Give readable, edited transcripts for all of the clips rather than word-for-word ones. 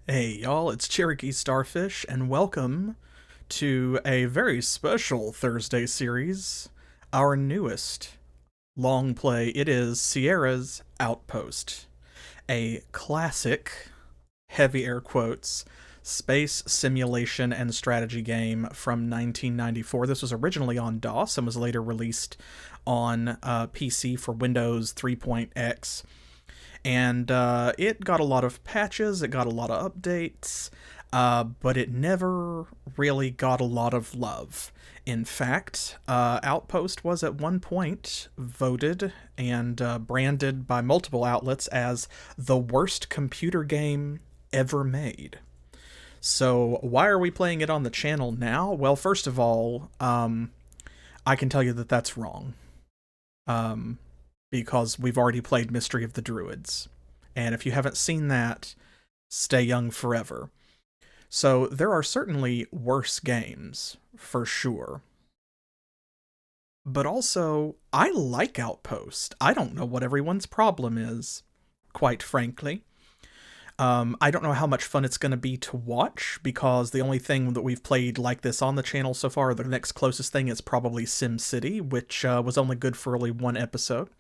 Hey y'all, it's CherokeeStarfish, and welcome to a very special Thursday series, our newest long play. It is Sierra's Outpost, a classic, heavy air quotes, space simulation and strategy game from 1994. This was originally on DOS and was later released on PC for Windows 3.x. And it got a lot of patches, it got a lot of updates, but it never really got a lot of love. In fact, Outpost was at one point voted and branded by multiple outlets as the worst computer game ever made. So, why are we playing it on the channel now? Well, first of all, I can tell you that that's wrong. Um, because we've already played Mystery of the Druids. And if you haven't seen that, stay young forever. So there are certainly worse games, for sure. But also, I like Outpost. I don't know what everyone's problem is, quite frankly. I don't know how much fun it's going to be to watch, because the only thing that we've played like this on the channel so far, the next closest thing is probably SimCity, which was only good for only one episode.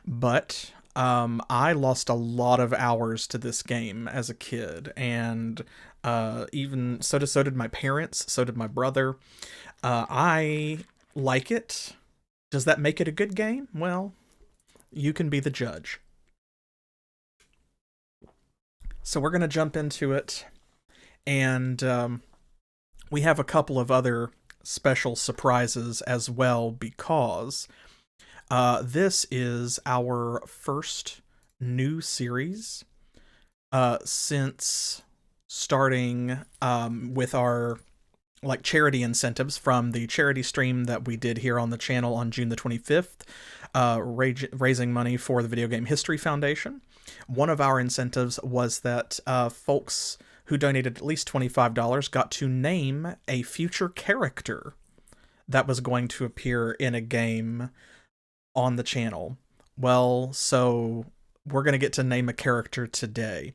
But I lost a lot of hours to this game as a kid, and even so did my parents, so did my brother. I like it. Does that make it a good game? Well, you can be the judge. So we're going to jump into it, and we have a couple of other special surprises as well, because this is our first new series since starting with our charity incentives from the charity stream that we did here on the channel on June the 25th, raising money for the Video Game History Foundation. One of our incentives was that folks who donated at least $25 got to name a future character that was going to appear in a game on the channel. Well, so we're going to get to name a character today.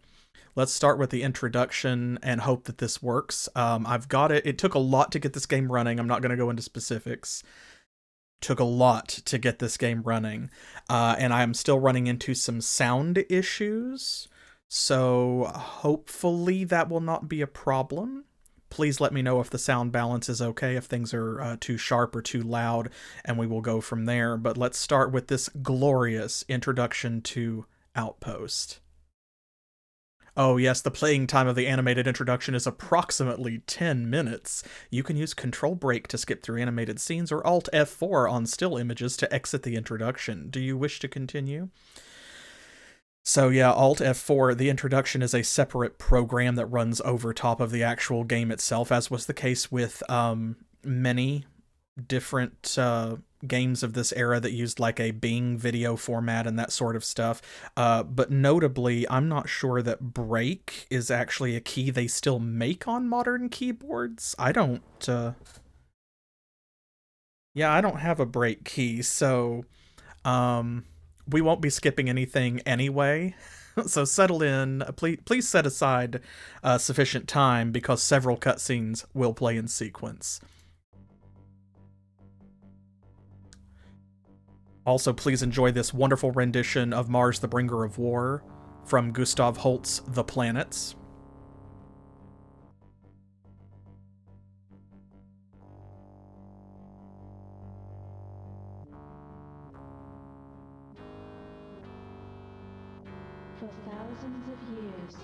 Let's start with the introduction and hope that this works. I've got it. It took a lot to get this game running. I'm not going to go into specifics. Took a lot to get this game running. And I'm still running into some sound issues. So hopefully that will not be a problem. Please let me know if the sound balance is okay, if things are too sharp or too loud, and we will go from there. But let's start with this glorious introduction to Outpost. Oh yes, the playing time of the animated introduction is approximately 10 minutes. You can use Control Break to skip through animated scenes, or Alt F4 on still images to exit the introduction. Do you wish to continue? So yeah, Alt F4, the introduction is a separate program that runs over top of the actual game itself, as was the case with many different games of this era that used like a Bing video format and that sort of stuff. But notably, I'm not sure that break is actually a key they still make on modern keyboards. I don't I don't have a break key, so we won't be skipping anything anyway. So settle in. Please set aside sufficient time, because several cutscenes will play in sequence. Also, please enjoy this wonderful rendition of Mars the Bringer of War from Gustav Holst's The Planets. For thousands of years,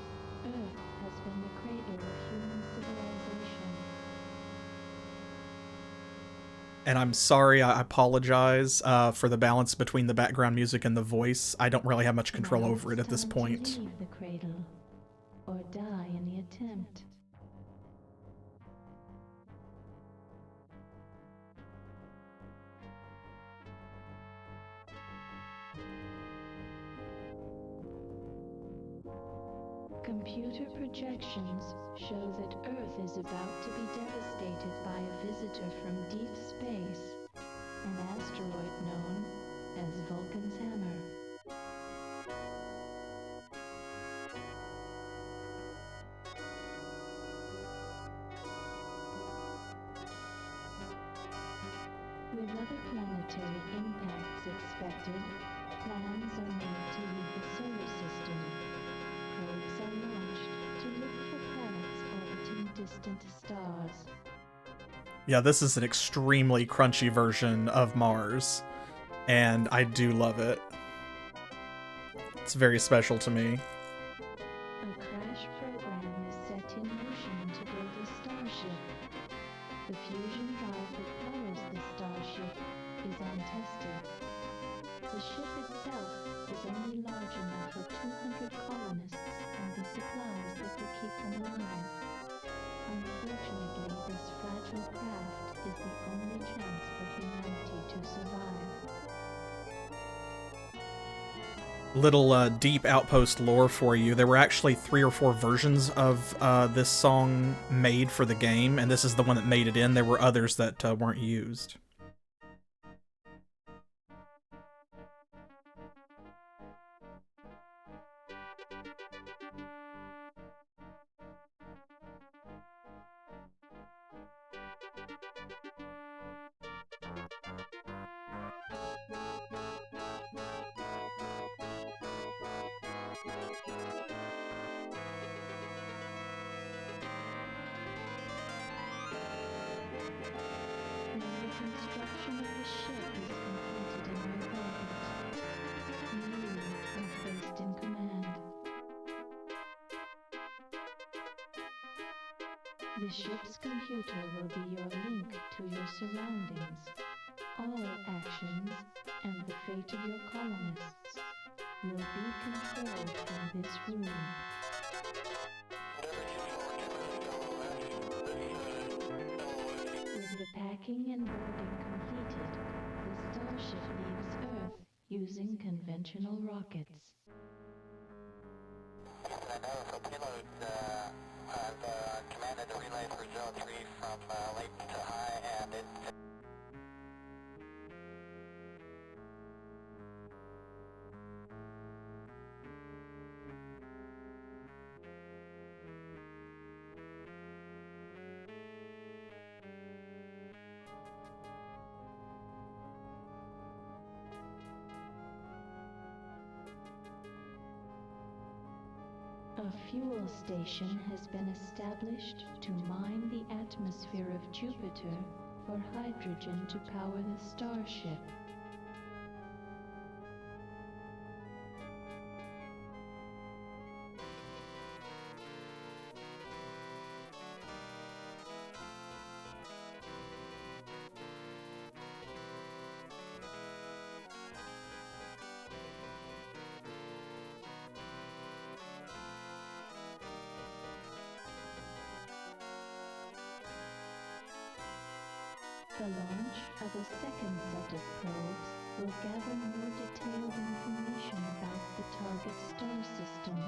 Earth has been the cradle of human civilization. And I'm sorry, I apologize for the balance between the background music and the voice. I don't really have much control over it at this point. To leave the cradle, or die in the attempt. Computer projections show that Earth is about to be devastated by a visitor from deep space, an asteroid known as Vulcan's Hammer. With other planetary impacts expected, plans are made to leave the solar system. Probes are launched to look for planets orbiting distant stars. Yeah, this is an extremely crunchy version of Mars, and I do love it. It's very special to me. A crash program is set in motion to build a starship. The fusion drive that powers the starship is untested. The ship itself is only large enough for 200 colonists and the supplies that will keep them alive. Unfortunately, this fragile craft is the only chance for humanity to survive. Little deep Outpost lore for you. There were actually 3 or 4 versions of this song made for the game, and this is the one that made it in. There were others that weren't used. Construction of the ship is completed in your orbit. You are placed in command. The ship's computer will be your link to your surroundings. All actions and the fate of your colonists will be controlled from this room. With the packing and boarding completed, the starship leaves Earth using conventional rockets. I know for payloads, I've commanded a relay for Zone 3 from late to high, and it... A fuel station has been established to mine the atmosphere of Jupiter for hydrogen to power the starship. The launch of a second set of probes will gather more detailed information about the target star system.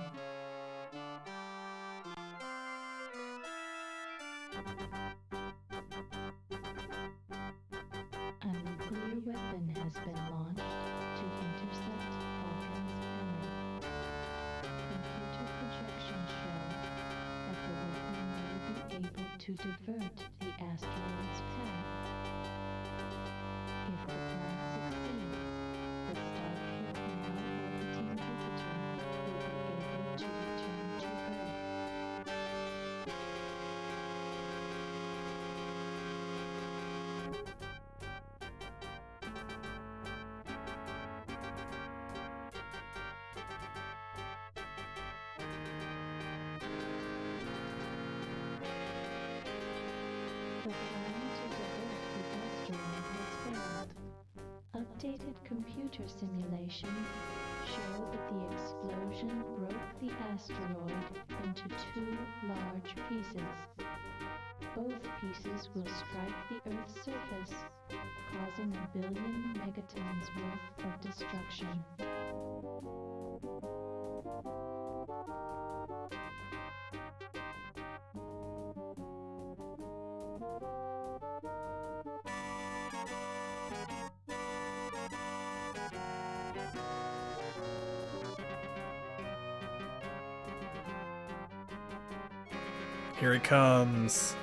A nuclear weapon has been launched to intercept Vulcan's hammer. Computer projections show that the weapon may be able to divert the asteroid's path. If the plan succeeds, the starship now orbiting Jupiter will be able to return to Earth. The plan to divert the asteroid has failed. Updated computer simulations show that the explosion broke the asteroid into 2 large pieces. Both pieces will strike the Earth's surface, causing 1 billion megatons worth of destruction. Here it comes.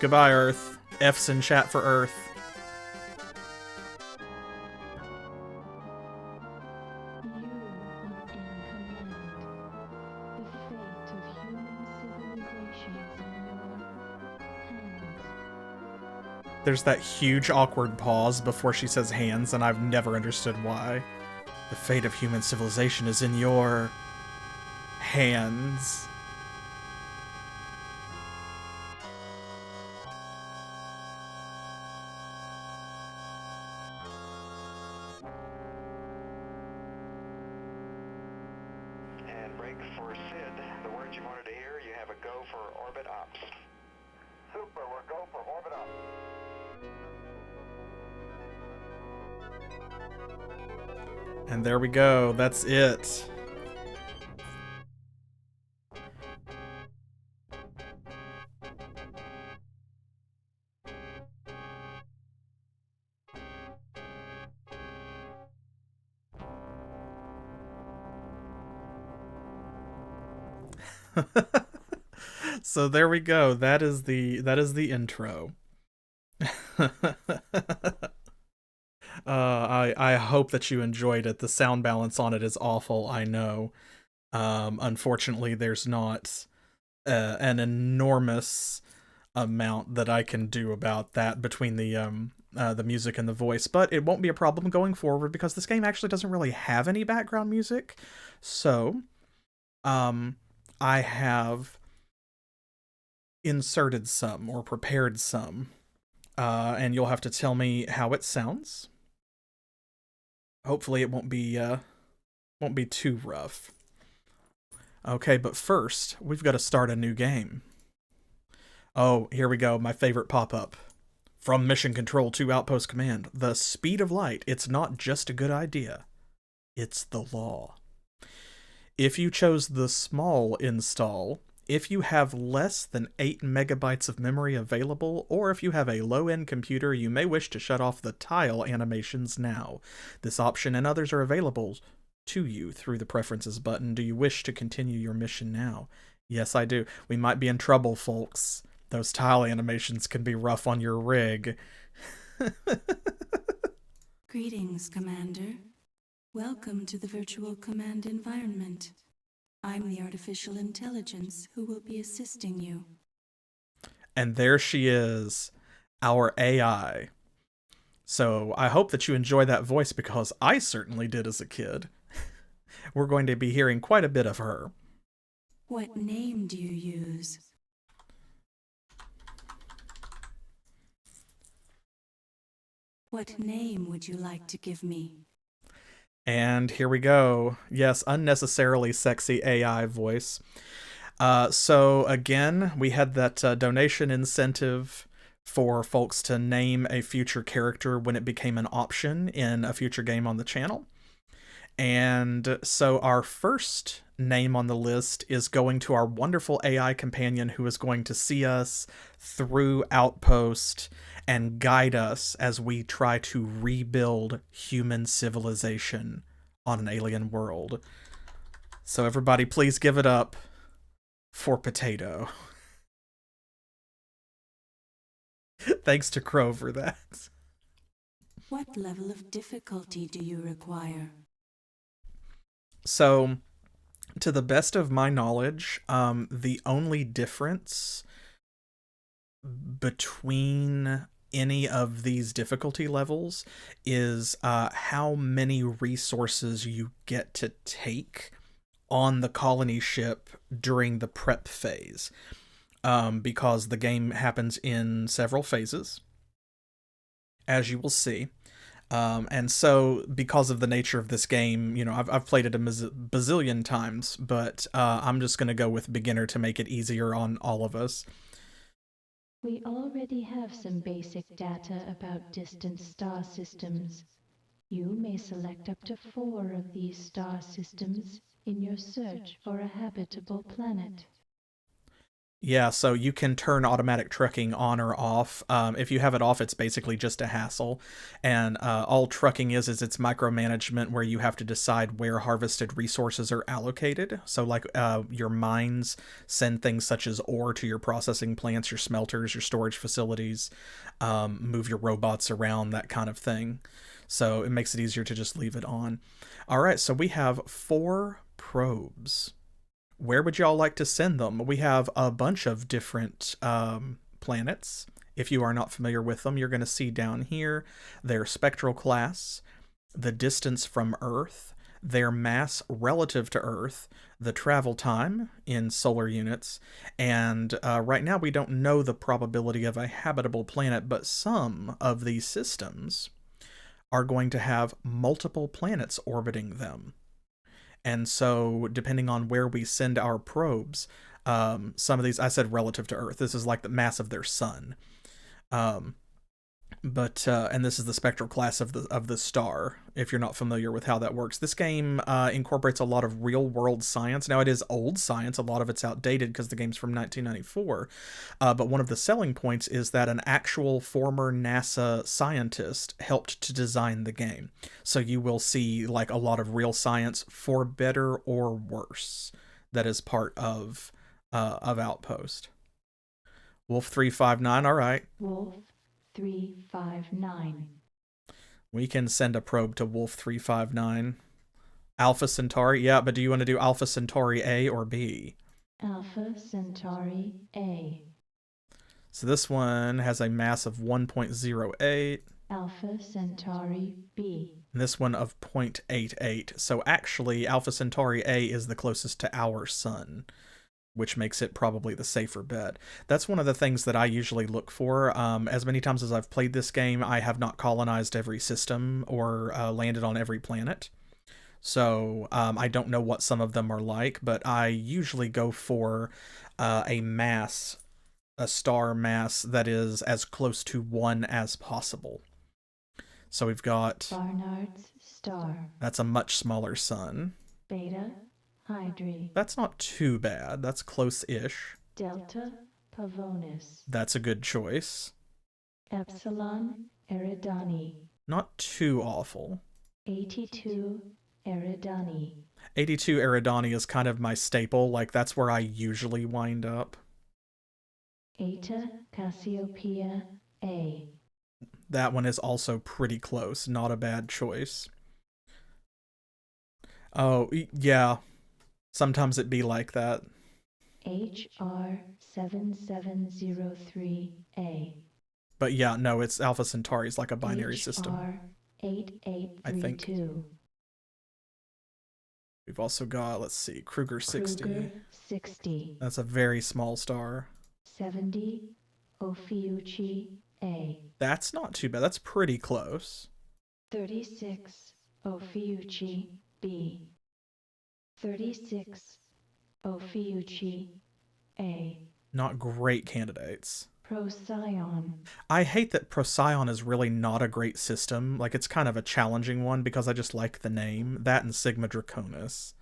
Goodbye, Earth. F's in chat for Earth. You are in command. The fate of human civilization is in your hands. There's that huge awkward pause before she says hands, and I've never understood why. The fate of human civilization is in your hands. And break for Sid. The words you wanted to hear, you have a go for orbit ops. Super, we're go for orbit up. And there we go. That's it. So there we go. That is the intro. I hope that you enjoyed it. The sound balance on it is awful, I know. Unfortunately, there's not an enormous amount that I can do about that between the music and the voice, but it won't be a problem going forward because this game actually doesn't really have any background music. So, I have inserted some or prepared some, and you'll have to tell me how it sounds. Hopefully, it won't be too rough. Okay, but first, we've got to start a new game. Oh, here we go, my favorite pop-up. From Mission Control to Outpost Command, the speed of light, it's not just a good idea. It's the law. If you chose the small install, if you have less than 8 megabytes of memory available, or if you have a low-end computer, you may wish to shut off the tile animations now. This option and others are available to you through the Preferences button. Do you wish to continue your mission now? Yes, I do. We might be in trouble, folks. Those tile animations can be rough on your rig. Greetings, Commander. Welcome to the virtual command environment. I'm the artificial intelligence who will be assisting you. And there she is, our AI. So I hope that you enjoy that voice because I certainly did as a kid. We're going to be hearing quite a bit of her. What name do you use? What name would you like to give me? And here we go. Yes, unnecessarily sexy AI voice. So again, we had that donation incentive for folks to name a future character when it became an option in a future game on the channel. And so our first name on the list is going to our wonderful AI companion who is going to see us through Outpost and guide us as we try to rebuild human civilization on an alien world. So everybody, please give it up for Potato. Thanks to Crow for that. What level of difficulty do you require? So, to the best of my knowledge, the only difference between any of these difficulty levels is how many resources you get to take on the colony ship during the prep phase, because the game happens in several phases, as you will see. And so, because of the nature of this game, you know, I've played it a bazillion times, but I'm just going to go with beginner to make it easier on all of us. We already have some basic data about distant star systems. You may select up to 4 of these star systems in your search for a habitable planet. Yeah, so you can turn automatic trucking on or off. If you have it off, it's basically just a hassle. And all trucking is it's micromanagement where you have to decide where harvested resources are allocated. So, like your mines send things such as ore to your processing plants, your smelters, your storage facilities, move your robots around, that kind of thing. So, it makes it easier to just leave it on. All right, so we have 4 probes. Where would y'all like to send them? We have a bunch of different planets. If you are not familiar with them, you're going to see down here their spectral class, the distance from Earth, their mass relative to Earth, the travel time in solar units, and right now we don't know the probability of a habitable planet, but some of these systems are going to have multiple planets orbiting them. And so, depending on where we send our probes, some of these, I said relative to Earth. This is like the mass of their sun. Um, and this is the spectral class of the star. If you're not familiar with how that works, this game incorporates a lot of real world science. Now, it is old science. A lot of it's outdated because the game's from 1994. But one of the selling points is that an actual former NASA scientist helped to design the game. So you will see like a lot of real science, for better or worse, that is part of Outpost. Wolf 359. All right. Wolf 359. We can send a probe to Wolf 359. Alpha Centauri, yeah, but do you want to do Alpha Centauri A or B? Alpha Centauri A. So this one has a mass of 1.08. Alpha Centauri B. And this one of 0.88. So actually, Alpha Centauri A is the closest to our sun, which makes it probably the safer bet. That's one of the things that I usually look for. As many times as I've played this game, I have not colonized every system or landed on every planet. So I don't know what some of them are like, but I usually go for a star mass that is as close to 1 as possible. So we've got Barnard's star. That's a much smaller sun. Beta Hydri. That's not too bad. That's close-ish. Delta Pavonis. That's a good choice. Epsilon Eridani. Not too awful. 82 Eridani. 82 Eridani is kind of my staple. Like, that's where I usually wind up. Eta Cassiopeia A. That one is also pretty close. Not a bad choice. Oh, yeah. Sometimes it be like that. HR 7703A. But yeah, no, it's Alpha Centauri is like a binary system. HR 8832. We've also got, let's see, Kruger 60. Kruger 60. That's a very small star. 70 Ophiuchi A. That's not too bad. That's pretty close. 36 Ophiuchi B. 36 Ophiuchi A. Not great candidates. Procyon. I hate that Procyon is really not a great system. Like, it's kind of a challenging one because I just like the name. That and Sigma Draconis.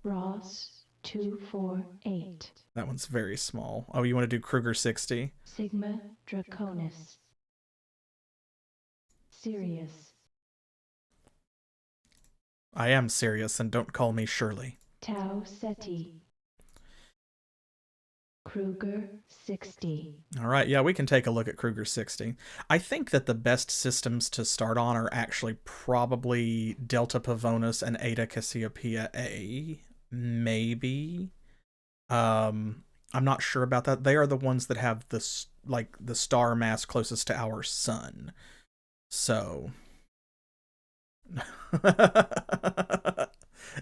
Ross 248. That one's very small. Oh, you want to do Kruger 60? Sigma Draconis. Sirius. I am serious, and don't call me Shirley. Tau Ceti. Kruger 60. All right, yeah, we can take a look at Kruger 60. I think that the best systems to start on are actually probably Delta Pavonis and Eta Cassiopeia A. Maybe. I'm not sure about that. They are the ones that have the star mass closest to our sun. So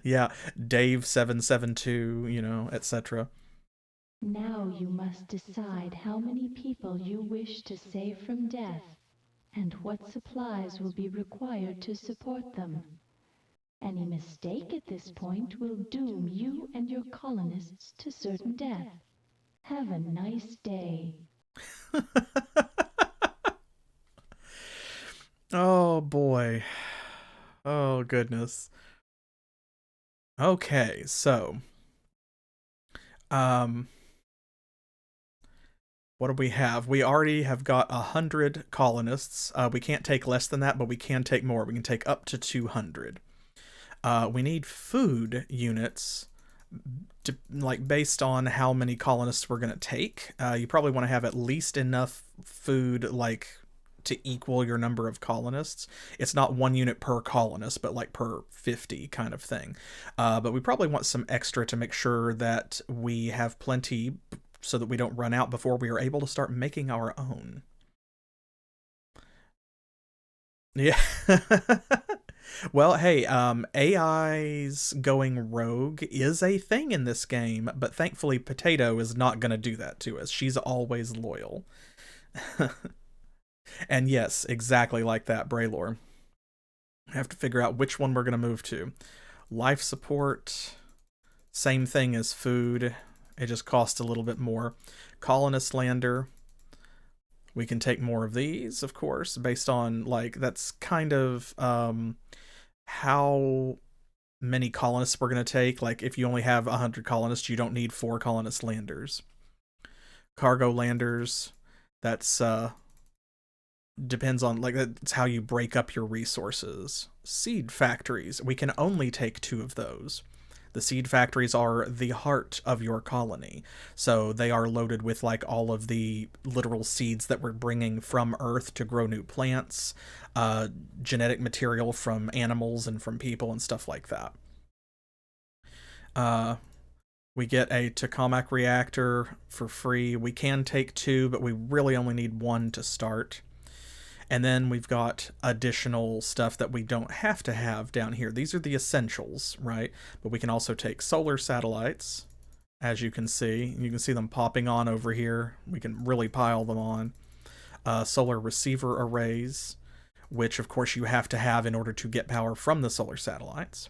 yeah, Dave 772, etc. Now you must decide how many people you wish to save from death, and what supplies will be required to support them. Any mistake at this point will doom you and your colonists to certain death. Have a nice day. Oh boy. Oh goodness. Okay, so What do we have? We already have got 100 colonists. We can't take less than that, but we can take more. We can take up to 200. We need food units to, like, based on how many colonists we're going to take. You probably want to have at least enough food, like, to equal your number of colonists. It's not 1 unit per colonist, but like per 50 kind of thing. But we probably want some extra to make sure that we have plenty so that we don't run out before we are able to start making our own. Yeah. Well, hey, AI's going rogue is a thing in this game, but thankfully Potato is not going to do that to us. She's always loyal. And yes, exactly like that, Braylor. I have to figure out which one we're going to move to. Life support, same thing as food. It just costs a little bit more. Colonist lander. We can take more of these, of course, based on, like, that's kind of how many colonists we're going to take. Like, if you only have 100 colonists, you don't need 4 colonist landers. Cargo landers, that's depends on, like, that's how you break up your resources. Seed factories, we can only take 2 of those. The seed factories are the heart of your colony, so they are loaded with, like, all of the literal seeds that we're bringing from Earth to grow new plants, genetic material from animals and from people and stuff like that. We get a tokamak reactor for free. We can take 2, but we really only need 1 to start. And then we've got additional stuff that we don't have to have down here. These are the essentials, right? But we can also take solar satellites, as you can see. You can see them popping on over here. We can really pile them on. Solar receiver arrays, which of course you have to have in order to get power from the solar satellites.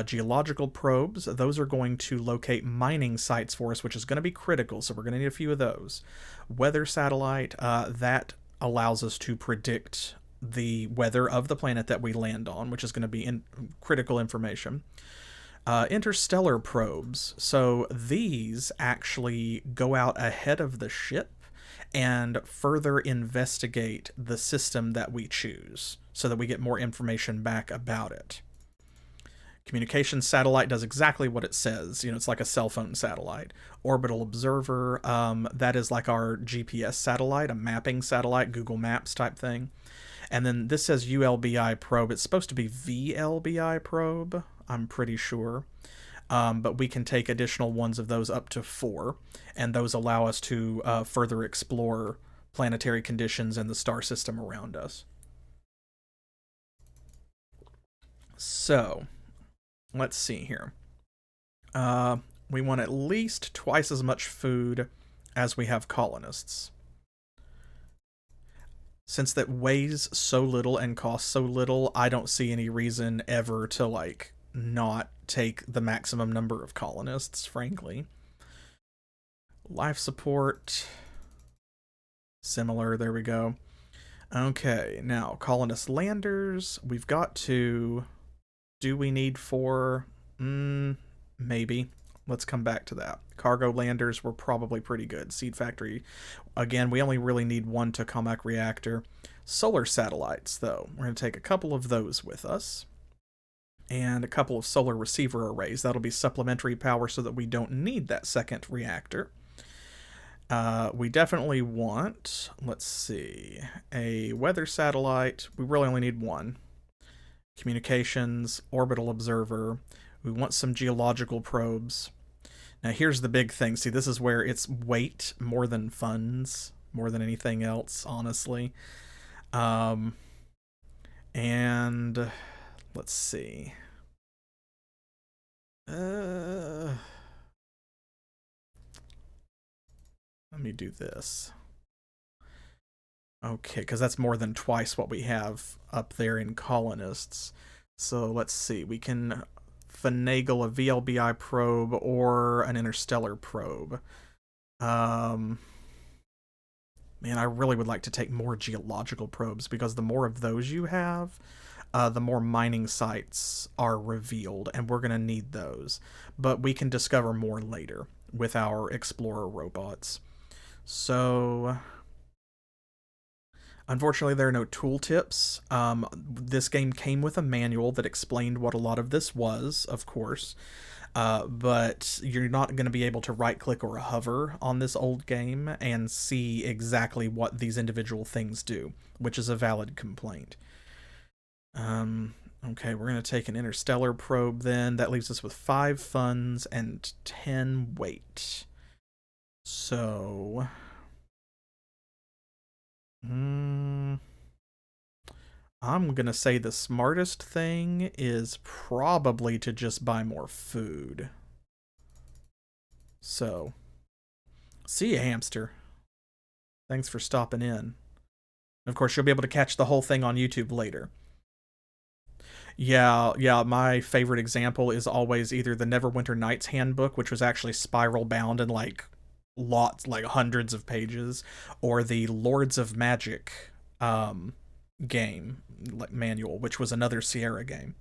Geological probes, those are going to locate mining sites for us, which is going to be critical, so we're going to need a few of those. Weather satellite, that allows us to predict the weather of the planet that we land on, which is going to be critical information. Interstellar probes. So these actually go out ahead of the ship and further investigate the system that we choose so that we get more information back about it. Communications satellite does exactly what it says. You know, it's like a cell phone satellite. Orbital observer, that is like our GPS satellite, a mapping satellite, Google Maps type thing. And then this says ULBI probe. It's supposed to be VLBI probe, I'm pretty sure. But we can take additional ones of those up to 4, and those allow us to further explore planetary conditions and the star system around us. So let's see here. We want at least twice as much food as we have colonists. Since that weighs so little and costs so little, I don't see any reason ever to, like, not take the maximum number of colonists, frankly. Life support. Similar, there we go. Okay, now, colonist landers. We've got 2. Do we need 4? Maybe. Let's come back to that. Cargo landers were probably pretty good. Seed factory. Again, we only really need 1 tokamak reactor. Solar satellites, though. We're going to take a couple of those with us. And a couple of solar receiver arrays. That'll be supplementary power so that we don't need that second reactor. We definitely want, let's see, a weather satellite. We really only need 1. Communications, orbital observer. We want some geological probes. Now here's the big thing. See, this is where it's weight more than funds, more than anything else, honestly. And let's see. Let me do this. Okay, because that's more than twice what we have up there in colonists. So let's see. We can finagle a VLBI probe or an interstellar probe. Man, I really would like to take more geological probes, because the more of those you have, the more mining sites are revealed, and we're going to need those. But we can discover more later with our explorer robots. So, unfortunately, there are no tooltips. This game came with a manual that explained what a lot of this was, of course. But you're not going to be able to right-click or hover on this old game and see exactly what these individual things do, which is a valid complaint. Okay, we're going to take an interstellar probe then. That leaves us with 5 funds and 10 weight. So... I'm going to say the smartest thing is probably to just buy more food. So, see ya, hamster. Thanks for stopping in. Of course, you'll be able to catch the whole thing on YouTube later. Yeah, my favorite example is always either the Neverwinter Nights handbook, which was actually spiral bound in like hundreds of pages, or the Lords of Magic game manual, which was another Sierra game.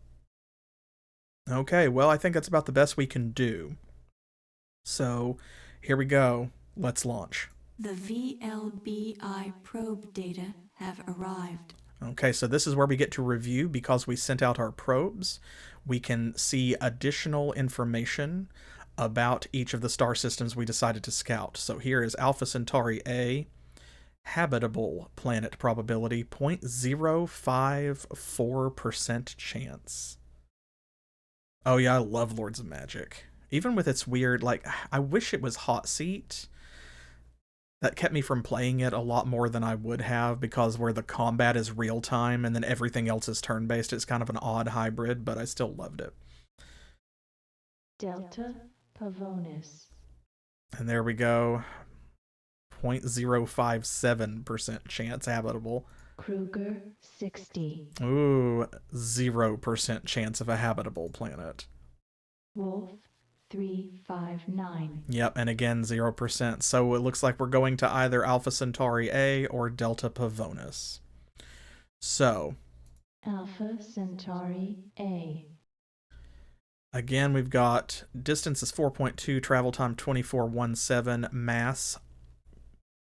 Okay, well, I think that's about the best we can do. So, here we go. Let's launch. The VLBI probe data have arrived. Okay, so this is where we get to review. Because we sent out our probes, we can see additional information about each of the star systems we decided to scout. So here is Alpha Centauri A, habitable planet probability, 0.054% chance. Oh yeah, I love Lords of Magic. Even with its weird, like, I wish it was hot seat. That kept me from playing it a lot more than I would have, because where the combat is real time and then everything else is turn-based, it's kind of an odd hybrid, but I still loved it. Delta Pavonis. And there we go. 0.057% chance habitable. Kruger 60. Ooh, 0% chance of a habitable planet. Wolf 359. Yep, and again 0%. So it looks like we're going to either Alpha Centauri A or Delta Pavonis. So, Alpha Centauri A. Again, we've got distance is 4.2, travel time 2417, mass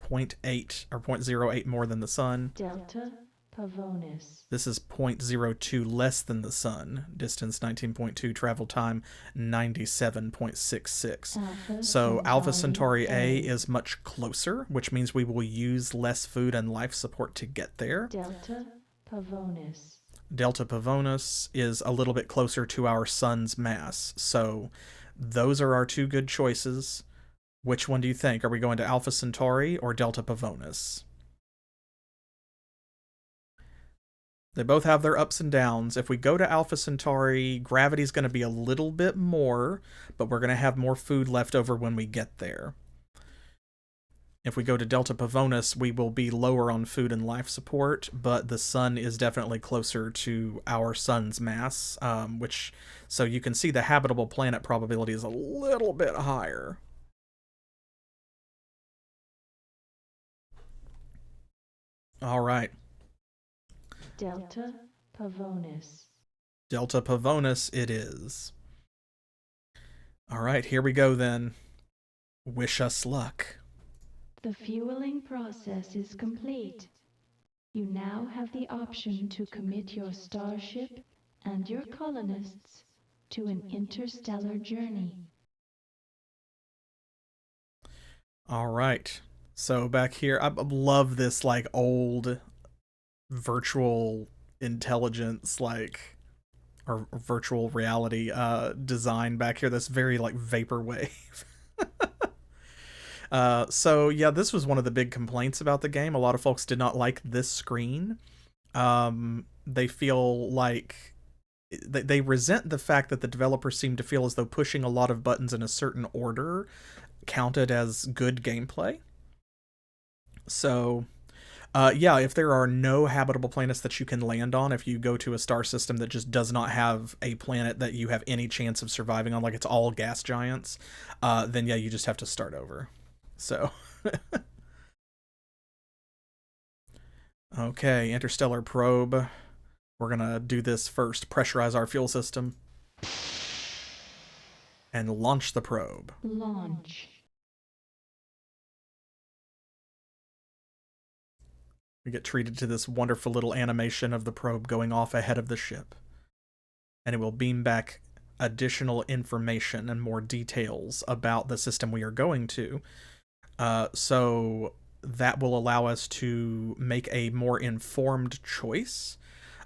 0.8 or 0.08 more than the sun. Delta Pavonis. This is 0.02 less than the sun. Distance 19.2, travel time 97.66. So Alpha Centauri A is much closer, which means we will use less food and life support to get there. Delta Pavonis. Delta Pavonis is a little bit closer to our sun's mass. So those are our two good choices. Which one do you think? Are we going to Alpha Centauri or Delta Pavonis? They both have their ups and downs. If we go to Alpha Centauri, gravity's going to be a little bit more, but we're going to have more food left over when we get there. If we go to Delta Pavonis, we will be lower on food and life support, but the sun is definitely closer to our sun's mass, so you can see the habitable planet probability is a little bit higher. All right. Delta Pavonis. Delta Pavonis it is. All right, here we go then. Wish us luck. The fueling process is complete. You now have the option to commit your starship and your colonists to an interstellar journey. All right. So back here, I love this like old virtual intelligence, like, or virtual reality design back here. That's very like vaporwave. So yeah, this was one of the big complaints about the game. A lot of folks did not like this screen. They feel like they resent the fact that the developers seem to feel as though pushing a lot of buttons in a certain order counted as good gameplay. So yeah, if there are no habitable planets that you can land on, if you go to a star system that just does not have a planet that you have any chance of surviving on, like it's all gas giants, then yeah, you just have to start over. So, okay, interstellar probe. We're gonna do this first. Pressurize our fuel system. And launch the probe. Launch. We get treated to this wonderful little animation of the probe going off ahead of the ship. And it will beam back additional information and more details about the system we are going to. So that will allow us to make a more informed choice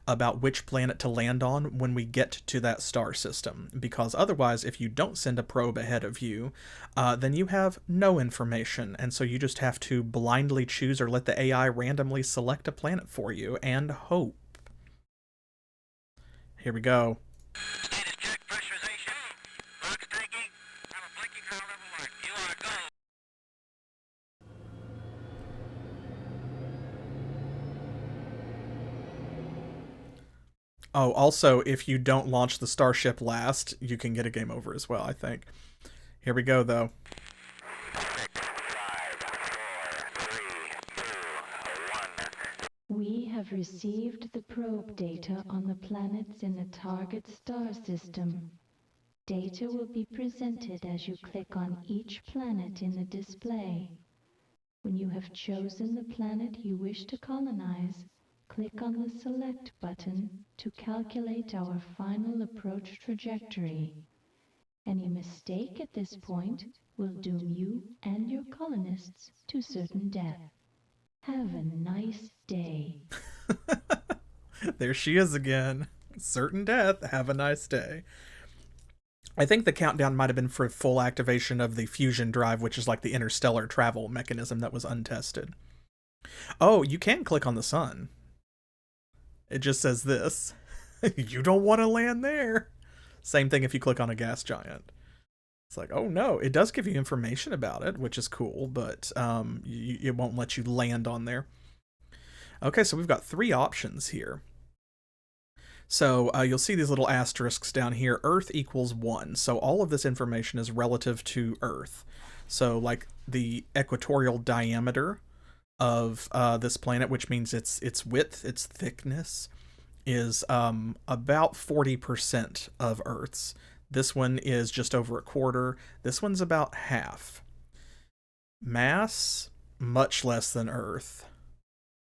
about which planet to land on when we get to that star system. Because otherwise, if you don't send a probe ahead of you, then you have no information, and so you just have to blindly choose or let the AI randomly select a planet for you and hope. Here we go. Status check pressurization. Clock's ticking. Have a blinking power level mark. You are go. Oh, also, if you don't launch the starship last, you can get a game over as well, I think. Here we go, though. 6, 5, 4, 3, 2, 1. We have received the probe data on the planets in the target star system. Data will be presented as you click on each planet in the display. When you have chosen the planet you wish to colonize, click on the Select button to calculate our final approach trajectory. Any mistake at this point will doom you and your colonists to certain death. Have a nice day. There she is again. Certain death. Have a nice day. I think the countdown might have been for full activation of the fusion drive, which is like the interstellar travel mechanism that was untested. Oh, you can click on the sun. It just says this. You don't want to land there. Same thing if you click on a gas giant. It's like, oh no, it does give you information about it, which is cool, but it won't let you land on there. Okay, so we've got 3 options here. So you'll see these little asterisks down here. Earth equals 1. So all of this information is relative to Earth. So like the equatorial diameter of this planet, which means its width, its thickness, is about 40% of Earth's. This one is just over a quarter. This one's about half. Mass, much less than Earth.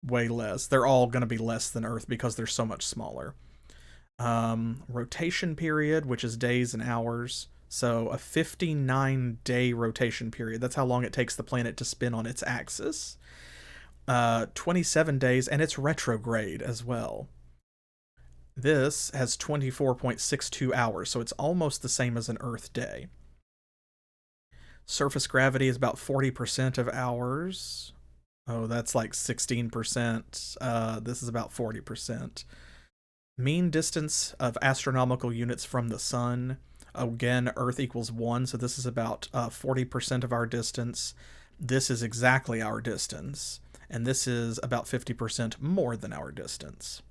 Way less. They're all going to be less than Earth because they're so much smaller. Rotation period, which is days and hours. So a 59-day rotation period. That's how long it takes the planet to spin on its axis. 27 days, and it's retrograde as well. This has 24.62 hours, so it's almost the same as an Earth day. Surface gravity is about 40% of ours. Oh, that's like 16%. This is about 40%. Mean distance of astronomical units from the sun. Again, Earth equals 1, so this is about 40% of our distance. This is exactly our distance, and this is about 50% more than our distance.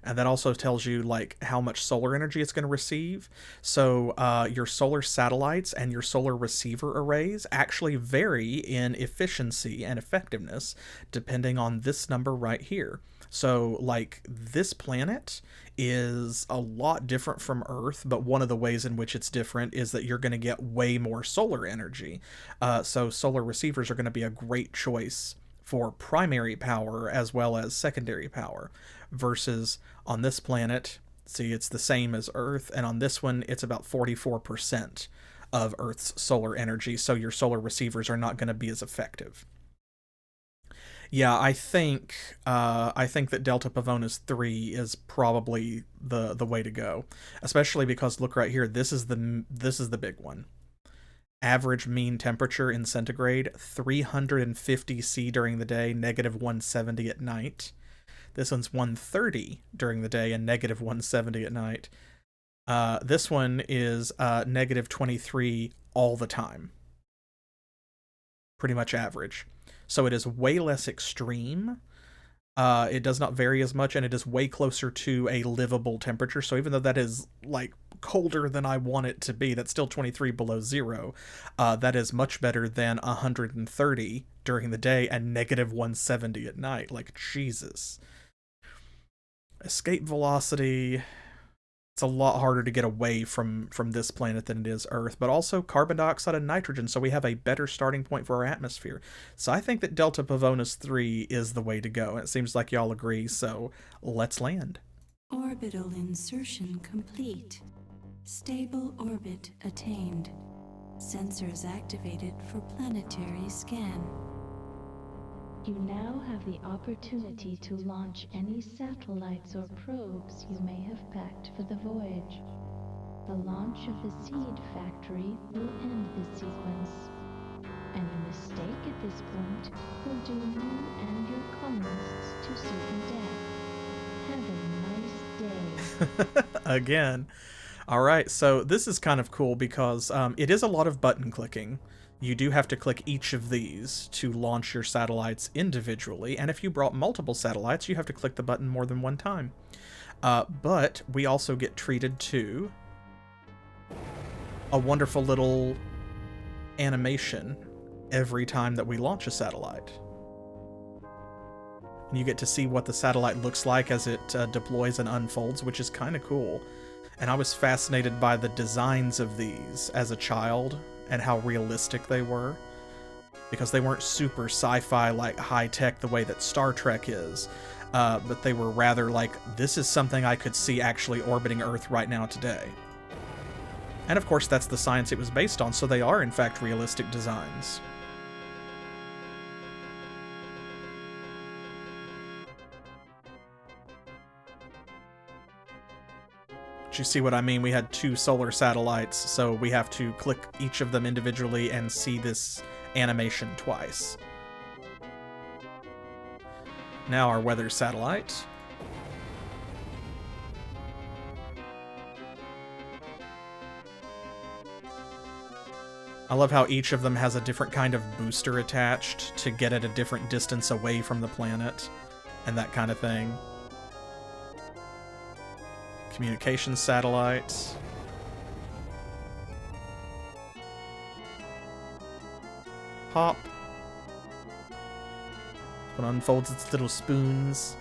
And that also tells you like how much solar energy it's going to receive. So your solar satellites and your solar receiver arrays actually vary in efficiency and effectiveness depending on this number right here. So like this planet is a lot different from Earth, but one of the ways in which it's different is that you're going to get way more solar energy. So solar receivers are going to be a great choice for primary power as well as secondary power, versus on this planet, see, it's the same as Earth, and on this one it's about 44% of Earth's solar energy, so your solar receivers are not going to be as effective. Yeah, I think that Delta Pavonis 3 is probably the way to go, especially because look right here, this is the big one. Average mean temperature in centigrade, 350 C during the day, negative 170 at night. This one's 130 during the day and negative 170 at night. This one is negative 23 all the time. Pretty much average. So it is way less extreme. It does not vary as much, and it is way closer to a livable temperature. So even though that is like colder than I want it to be, that's still 23 below zero. That is much better than 130 during the day and negative 170 at night. Like, Jesus. Escape velocity. It's a lot harder to get away from this planet than it is Earth, but also carbon dioxide and nitrogen, so we have a better starting point for our atmosphere. So I think that Delta Pavonis 3 is the way to go, and it seems like y'all agree, so let's land. Orbital insertion complete. Stable orbit attained. Sensors activated for planetary scan. You now have the opportunity to launch any satellites or probes you may have packed for the voyage. The launch of the seed factory will end the sequence. Any mistake at this point will doom you and your colonists to certain death. Have a nice day. Again. Alright, so this is kind of cool because it is a lot of button clicking. You do have to click each of these to launch your satellites individually, and if you brought multiple satellites, you have to click the button more than one time. But we also get treated to a wonderful little animation every time that we launch a satellite. And you get to see what the satellite looks like as it deploys and unfolds, which is kind of cool. And I was fascinated by the designs of these as a child and how realistic they were, because they weren't super sci-fi like high-tech the way that Star Trek is, but they were rather like, this is something I could see actually orbiting Earth right now today. And of course that's the science it was based on, so they are in fact realistic designs. You see what I mean? We had 2 solar satellites, so we have to click each of them individually and see this animation twice. Now our weather satellite. I love how each of them has a different kind of booster attached to get at a different distance away from the planet and that kind of thing. Communications satellites. Hop. It unfolds its little spoons,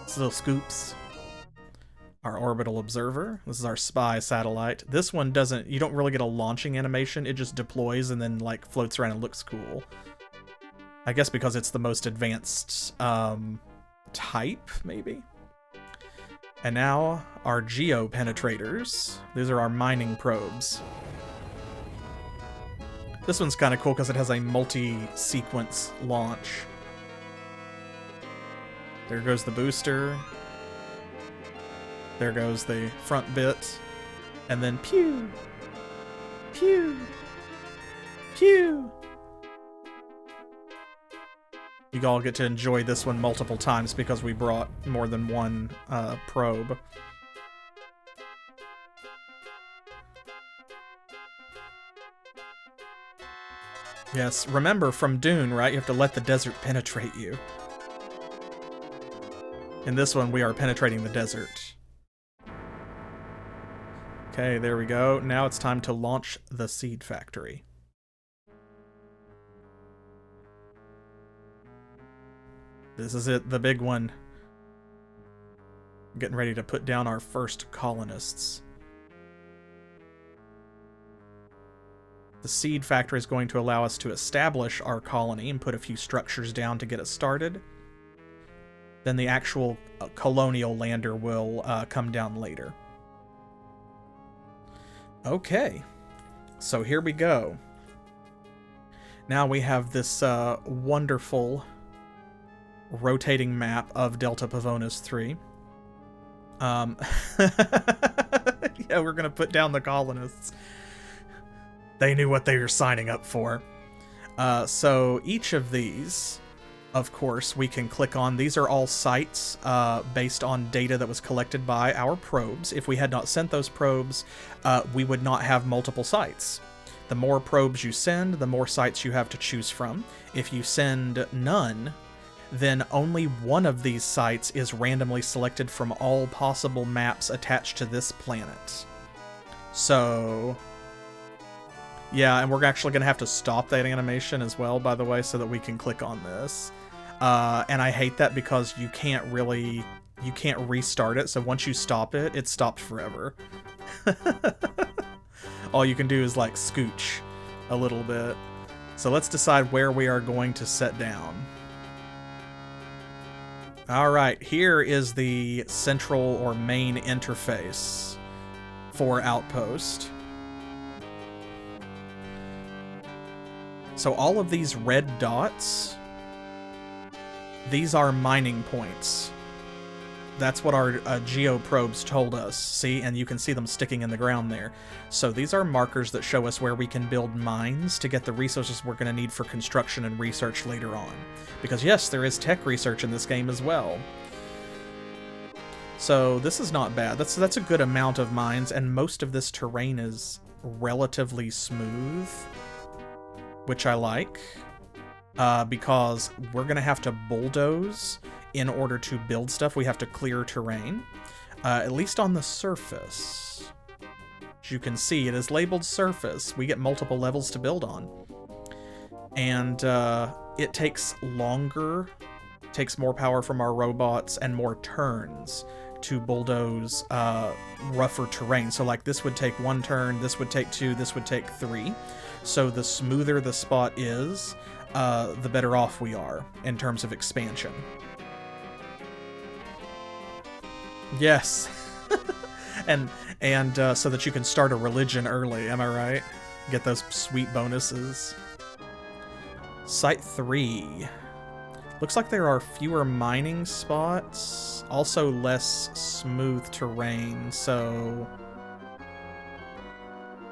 its little scoops. Our orbital observer. This is our spy satellite. This one doesn't, you don't really get a launching animation. It just deploys and then like floats around and looks cool. I guess because it's the most advanced type, maybe? And now, our geo-penetrators. These are our mining probes. This one's kind of cool because it has a multi-sequence launch. There goes the booster. There goes the front bit. And then pew! Pew! Pew! You all get to enjoy this one multiple times because we brought more than one probe. Yes, remember from Dune, right? You have to let the desert penetrate you. In this one, we are penetrating the desert. Okay, there we go. Now it's time to launch the seed factory. This is it, the big one. Getting ready to put down our first colonists. The seed factory is going to allow us to establish our colony and put a few structures down to get it started. Then the actual colonial lander will come down later. Okay, so here we go. Now we have this wonderful rotating map of Delta Pavonis 3. Yeah, we're gonna put down the colonists. They knew what they were signing up for. So each of these, of course, we can click on. These are all sites based on data that was collected by our probes. If we had not sent those probes, we would not have multiple sites. The more probes you send, the more sites you have to choose from. If you send none, then only one of these sites is randomly selected from all possible maps attached to this planet. So, yeah, and we're actually going to have to stop that animation as well, by the way, so that we can click on this. And I hate that because you can't really you can't restart it, so once you stop it, it's stopped forever. All you can do is like scooch a little bit. So let's decide where we are going to set down. Alright, here is the central or main interface for Outpost. So all of these red dots, these are mining points. That's what our geoprobes told us, see? And you can see them sticking in the ground there. So these are markers that show us where we can build mines to get the resources we're going to need for construction and research later on. Because yes, there is tech research in this game as well. So this is not bad. That's a good amount of mines, and most of this terrain is relatively smooth, which I like, because we're going to have to bulldoze in order to build stuff. We have to clear terrain, at least on the surface. As you can see, it is labeled surface. We get multiple levels to build on. And it takes longer, takes more power from our robots and more turns to bulldoze rougher terrain. So like this would take 1 turn, this would take 2, this would take 3. So the smoother the spot is, the better off we are in terms of expansion. Yes. and so that you can start a religion early, am I right? Get those sweet bonuses. Site 3. Looks like there are fewer mining spots, also less smooth terrain, so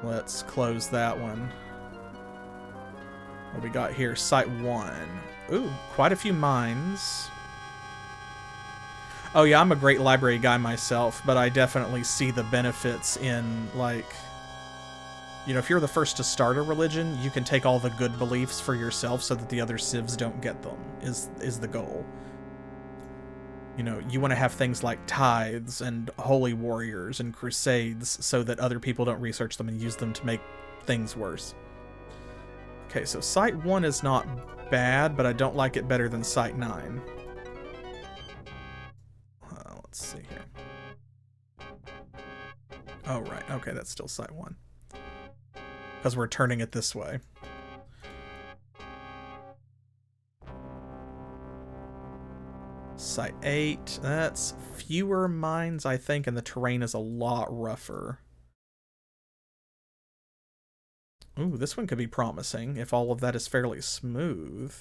let's close that one. What we got here? Site 1. Ooh, quite a few mines. Oh yeah, I'm a great library guy myself, but I definitely see the benefits in, like, you know, if you're the first to start a religion, you can take all the good beliefs for yourself so that the other civs don't get them, is the goal. You know, you want to have things like tithes and holy warriors and crusades so that other people don't research them and use them to make things worse. Okay, so Site 1 is not bad, but I don't like it better than Site 9. Let's see here. Oh, right. Okay, that's still Site 1. Because we're turning it this way. Site 8. That's fewer mines, I think, and the terrain is a lot rougher. Ooh, this one could be promising if all of that is fairly smooth.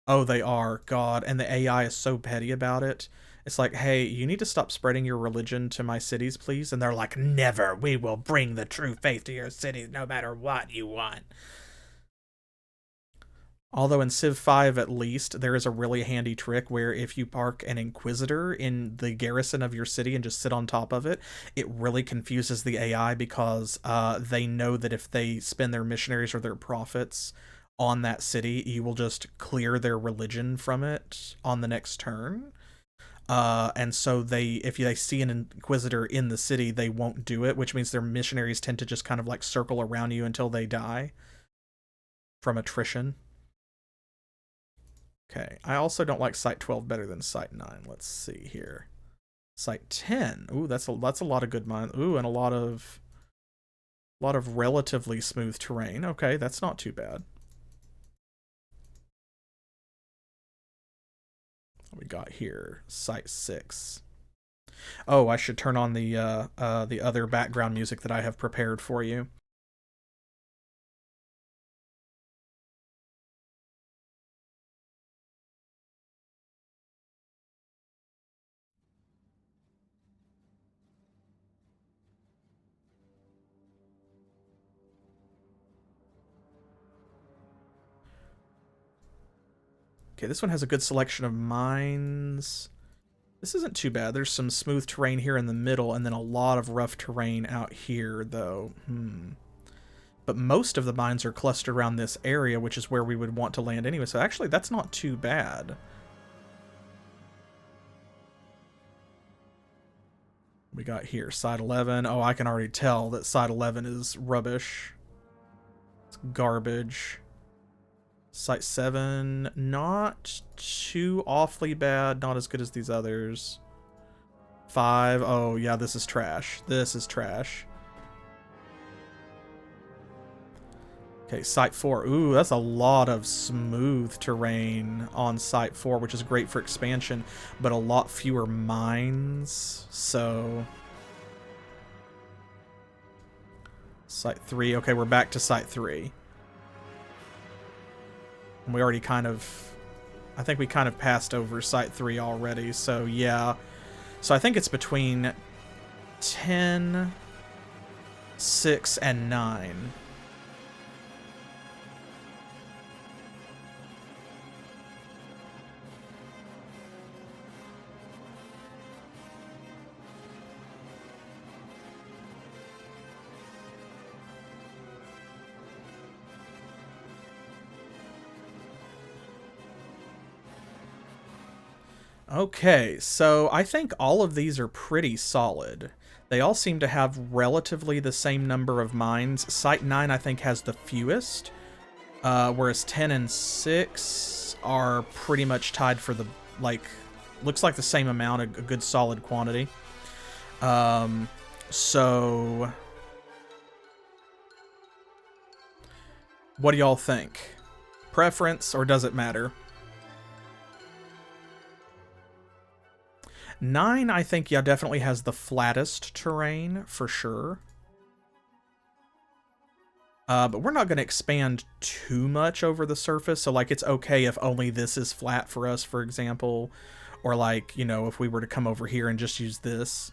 Oh, they are. God, and the AI is so petty about it. It's like, hey, you need to stop spreading your religion to my cities, please. And they're like, never. We will bring the true faith to your cities no matter what you want. Although in Civ 5, at least, there is a really handy trick where if you park an Inquisitor in the garrison of your city and just sit on top of it, it really confuses the AI because they know that if they spend their missionaries or their profits on that city, you will just clear their religion from it on the next turn. And so if they see an Inquisitor in the city, they won't do it, which means their missionaries tend to just kind of like circle around you until they die from attrition. Okay, I also don't like Site 12 better than Site 9. Let's see here. Site 10. Ooh, that's a lot of good mines. Ooh, and a lot of relatively smooth terrain. Okay, that's not too bad. What we got here? Site 6. Oh, I should turn on the other background music that I have prepared for you. Okay, this one has a good selection of mines. This isn't too bad. There's some smooth terrain here in the middle, and then a lot of rough terrain out here, though. But most of the mines are clustered around this area, which is where we would want to land anyway. So actually, that's not too bad. We got here, Site 11. Oh, I can already tell that Site 11 is rubbish. It's garbage. Site 7, not too awfully bad, not as good as these others. 5. Oh, yeah, this is trash. This is trash. Okay, Site 4. Ooh, that's a lot of smooth terrain on Site 4, which is great for expansion, but a lot fewer mines, so... Site 3. Okay, we're back to Site 3. And we already kind of... I think we kind of passed over Site 3 already, so yeah. So I think it's between 10, 6, and 9. Okay, so I think all of these are pretty solid. They all seem to have relatively the same number of mines. Site 9, I think, has the fewest, whereas 10 and 6 are pretty much tied for the, like, looks like the same amount, a good solid quantity. So... what do y'all think? Preference, or does it matter? 9, I think, yeah, definitely has the flattest terrain, for sure. But we're not going to expand too much over the surface, so, like, it's okay if only this is flat for us, for example. Or, like, you know, if we were to come over here and just use this.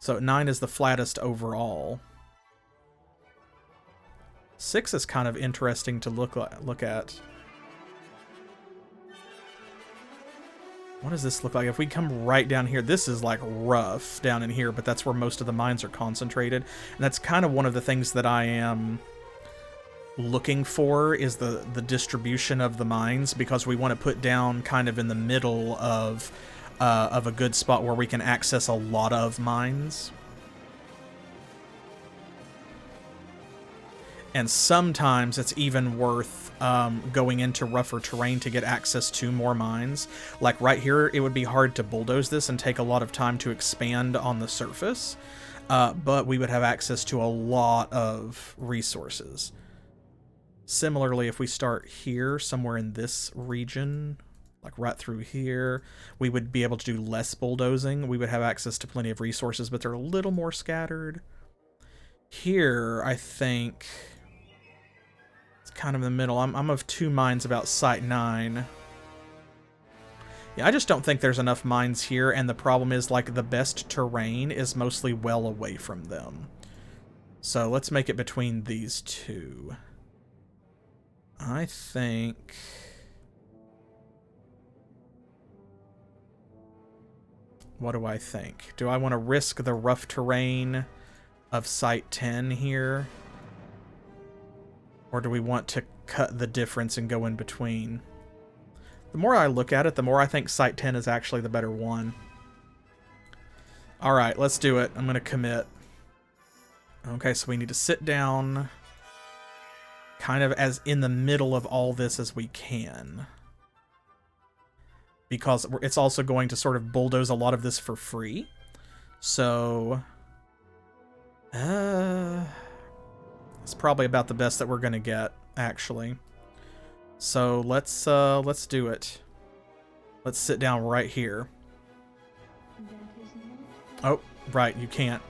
So 9 is the flattest overall. 6 is kind of interesting to look at. What does this look like? If we come right down here, this is like rough down in here, but that's where most of the mines are concentrated. And that's kind of one of the things that I am looking for, is the distribution of the mines, because we want to put down kind of in the middle of a good spot where we can access a lot of mines. And sometimes it's even worth going into rougher terrain to get access to more mines. Like right here, it would be hard to bulldoze this and take a lot of time to expand on the surface, but we would have access to a lot of resources. Similarly, if we start here, somewhere in this region, like right through here, we would be able to do less bulldozing. We would have access to plenty of resources, but they're a little more scattered. Here, I think... kind of in the middle. I'm of two minds about Site 9. Yeah, I just don't think there's enough mines here, and the problem is, like, the best terrain is mostly well away from them. So let's make it between these two. I think... what do I think? Do I want to risk the rough terrain of Site 10 here? Or do we want to cut the difference and go in between? The more I look at it, the more I think Site 10 is actually the better one. Alright, let's do it. I'm going to commit. Okay, so we need to sit down kind of as in the middle of all this as we can. Because it's also going to sort of bulldoze a lot of this for free. So... it's probably about the best that we're gonna get, actually. So let's do it. Let's sit down right here. Oh, right, you can't.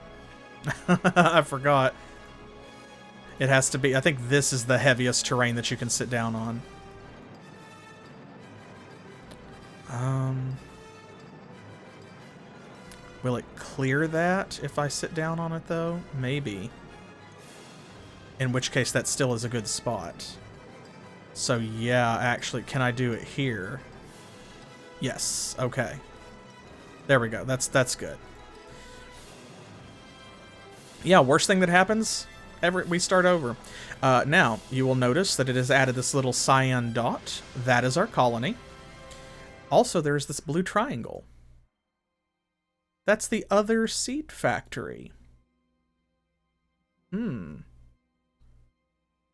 I forgot. It has to be, I think this is the heaviest terrain that you can sit down on. Will it clear that if I sit down on it, though? Maybe. In which case, that still is a good spot. So, yeah, actually, can I do it here? Yes, okay. There we go. That's good. Yeah, worst thing that happens, we start over. Now, you will notice that it has added this little cyan dot. That is our colony. Also, there's this blue triangle. That's the other seed factory.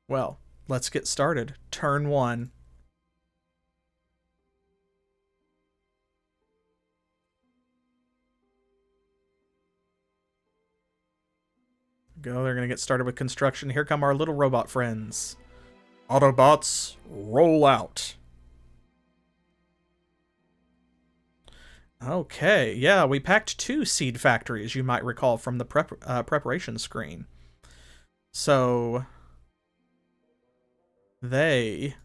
Well, let's get started. Turn 1. go. They're going to get started with construction. Here come our little robot friends. Autobots, roll out. Okay, yeah, we packed 2 seed factories, you might recall, from the preparation screen. So they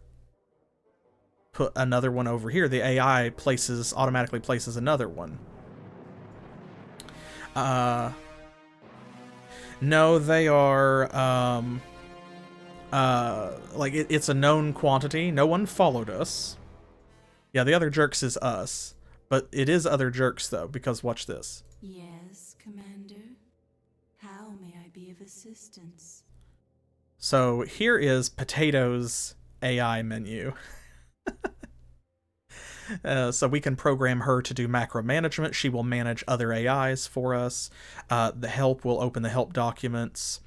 put another one over here. The AI automatically places another one. No, they are, like, it's a known quantity. No one followed us. Yeah, the other jerks is us. But it is other jerks, though, because watch this. Yes, Commander. How may I be of assistance? So here is Potato's AI menu. So we can program her to do macro management. She will manage other AIs for us. The help will open the help documents.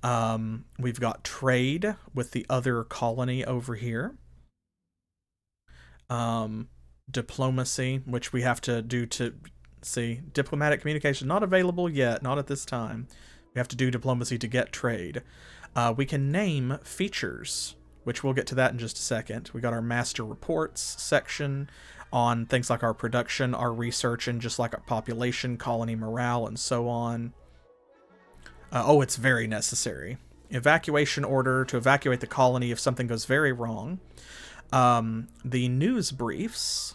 We've got trade with the other colony over here. Diplomacy, which we have to do to see. Diplomatic communication not available yet, not at this time. We have to do diplomacy to get trade. We can name features, which we'll get to that in just a second. We got our master reports section on things like our production, our research, and just like our population, colony morale, and so on. Oh, it's very necessary. Evacuation order to evacuate the colony if something goes very wrong. The news briefs.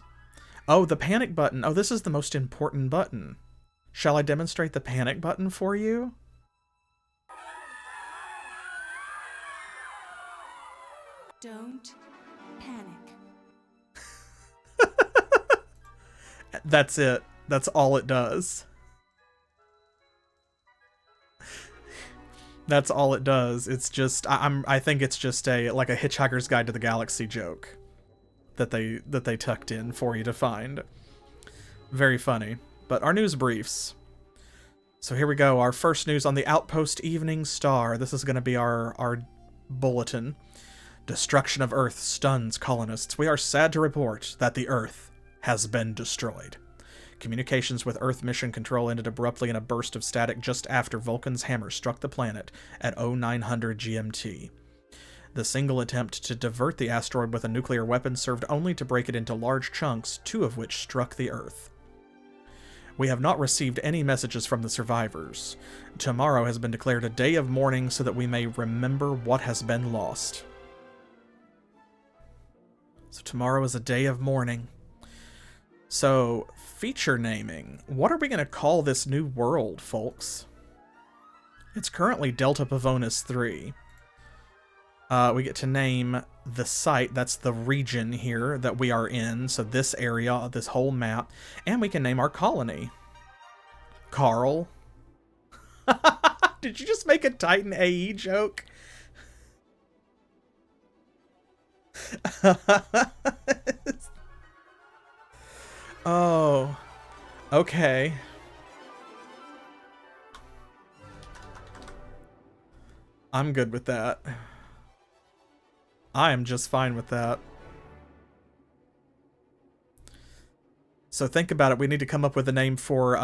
Oh, the panic button. Oh, this is the most important button. Shall I demonstrate the panic button for you? Don't panic. That's it. That's all it does. That's all it does. It's just I think it's just like a Hitchhiker's Guide to the Galaxy joke that they tucked in for you to find. Very funny. But our news briefs. So here we go. Our first news on the Outpost Evening Star. This is going to be our bulletin. Destruction of Earth stuns colonists. We are sad to report that the Earth has been destroyed. Communications with Earth Mission Control ended abruptly in a burst of static just after Vulcan's hammer struck the planet at 0900 GMT. The single attempt to divert the asteroid with a nuclear weapon served only to break it into large chunks, 2 of which struck the Earth. We have not received any messages from the survivors. Tomorrow has been declared a day of mourning so that we may remember what has been lost. So tomorrow is a day of mourning. So, feature naming. What are we going to call this new world, folks? It's currently Delta Pavonis 3. We get to name the site, that's the region here that we are in, so this area, this whole map, and we can name our colony. Carl. Did you just make a Titan AE joke? Oh, okay. I'm good with that. I am just fine with that. So think about it. We need to come up with a name for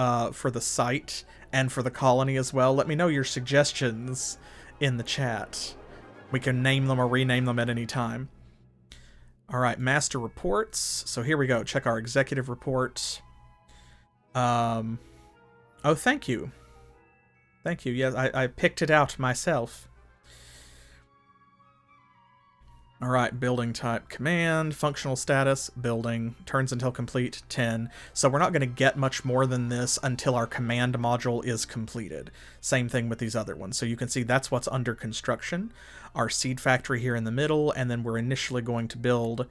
the site and for the colony as well. Let me know your suggestions in the chat. We can name them or rename them at any time. All right, master reports. So here we go. Check our executive report. Oh, thank you. Thank you. Yes, I picked it out myself. All right, building type command, functional status, building, turns until complete, 10. So we're not going to get much more than this until our command module is completed. Same thing with these other ones. So you can see that's what's under construction. Our seed factory here in the middle, and then we're initially going to build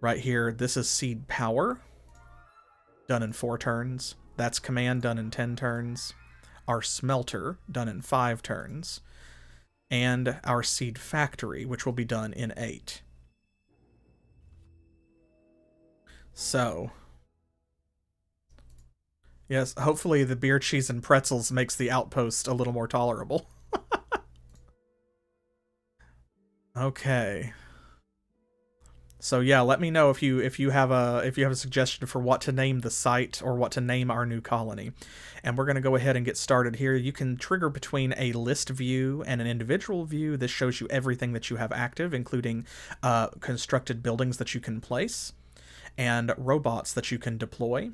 right here. This is seed power, done in 4 turns. That's command, done in 10 turns. Our smelter, done in 5 turns. And our seed factory, which will be done in 8. So, yes, hopefully the beer, cheese, and pretzels makes the outpost a little more tolerable. Okay. So yeah, let me know if you have a suggestion for what to name the site or what to name our new colony. And we're going to go ahead and get started here. You can trigger between a list view and an individual view. This shows you everything that you have active, including constructed buildings that you can place and robots that you can deploy.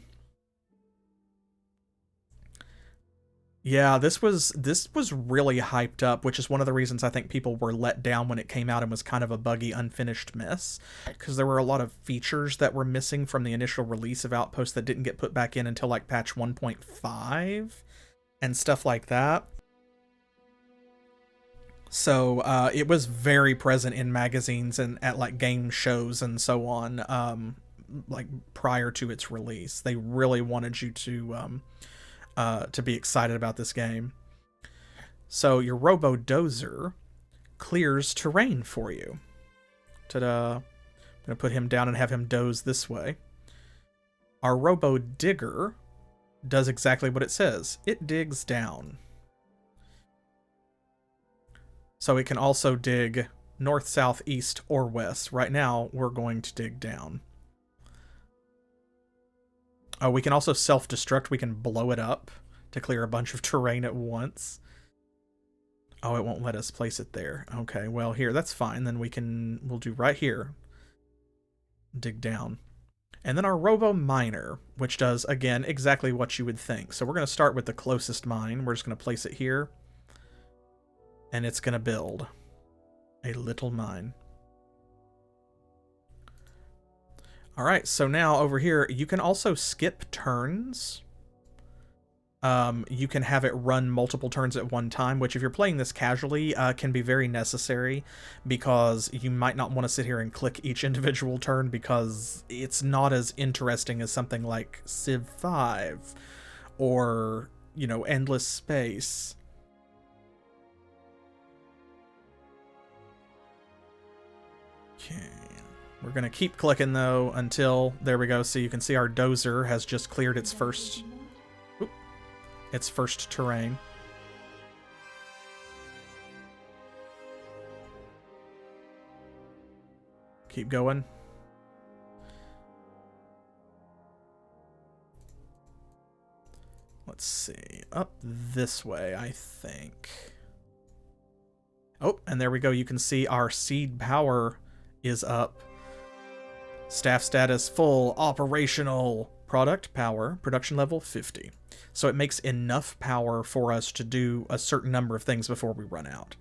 Yeah, this was really hyped up, which is one of the reasons I think people were let down when it came out and was kind of a buggy, unfinished mess, because there were a lot of features that were missing from the initial release of Outpost that didn't get put back in until like patch 1.5 and stuff like that. So it was very present in magazines and at like game shows and so on, like prior to its release. They really wanted you to be excited about this game. So your Robo-Dozer clears terrain for you. Ta-da. I'm going to put him down and have him doze this way. Our Robo-Digger does exactly what it says. It digs down. So it can also dig north, south, east, or west. Right now, we're going to dig down. Oh, we can also self-destruct. We can blow it up to clear a bunch of terrain at once. Oh, it won't let us place it there. Okay, well, here, that's fine. Then we'll do right here. Dig down. And then our Robo-Miner, which does, again, exactly what you would think. So we're going to start with the closest mine. We're just going to place it here. And it's going to build a little mine. Alright, so now over here, you can also skip turns. You can have it run multiple turns at one time, which if you're playing this casually, can be very necessary, because you might not want to sit here and click each individual turn, because it's not as interesting as something like Civ 5, or, you know, Endless Space. Okay. We're going to keep clicking, though, until... There we go. So you can see our dozer has just cleared its first terrain. Keep going. Let's see. Up this way, I think. Oh, and there we go. You can see our seed power is up. Staff status full, operational, product power, production level 50. So it makes enough power for us to do a certain number of things before we run out.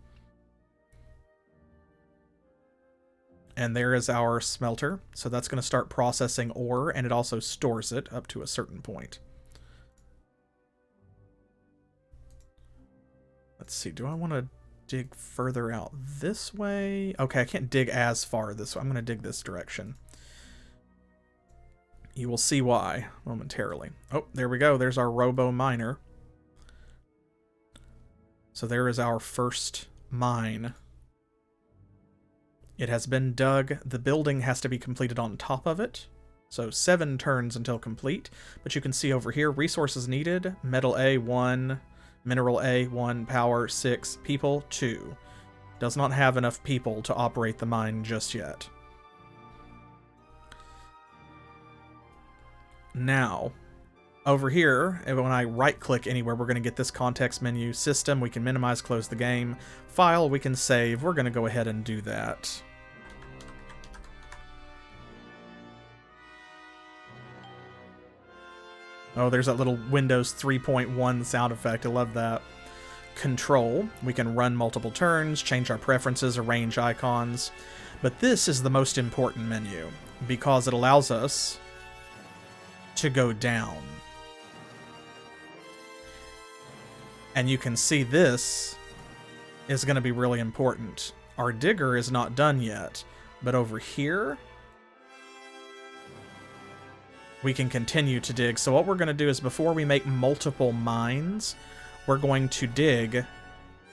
And there is our smelter. So that's going to start processing ore, and it also stores it up to a certain point. Let's see, do I want to dig further out this way? Okay, I can't dig as far this way. I'm going to dig this direction. You will see why momentarily. Oh, there we go. There's our Robo-Miner. So there is our first mine. It has been dug. The building has to be completed on top of it. So 7 turns until complete. But you can see over here, resources needed. Metal A, 1. Mineral A, 1. Power, 6. People, 2. Does not have enough people to operate the mine just yet. Now, over here, when I right-click anywhere, we're going to get this context menu. System, we can minimize, close the game. File, we can save. We're going to go ahead and do that. Oh, there's that little Windows 3.1 sound effect. I love that. Control, we can run multiple turns, change our preferences, arrange icons. But this is the most important menu, because it allows us to go down. And you can see this is going to be really important. Our digger is not done yet, but over here we can continue to dig. So what we're going to do is, before we make multiple mines, we're going to dig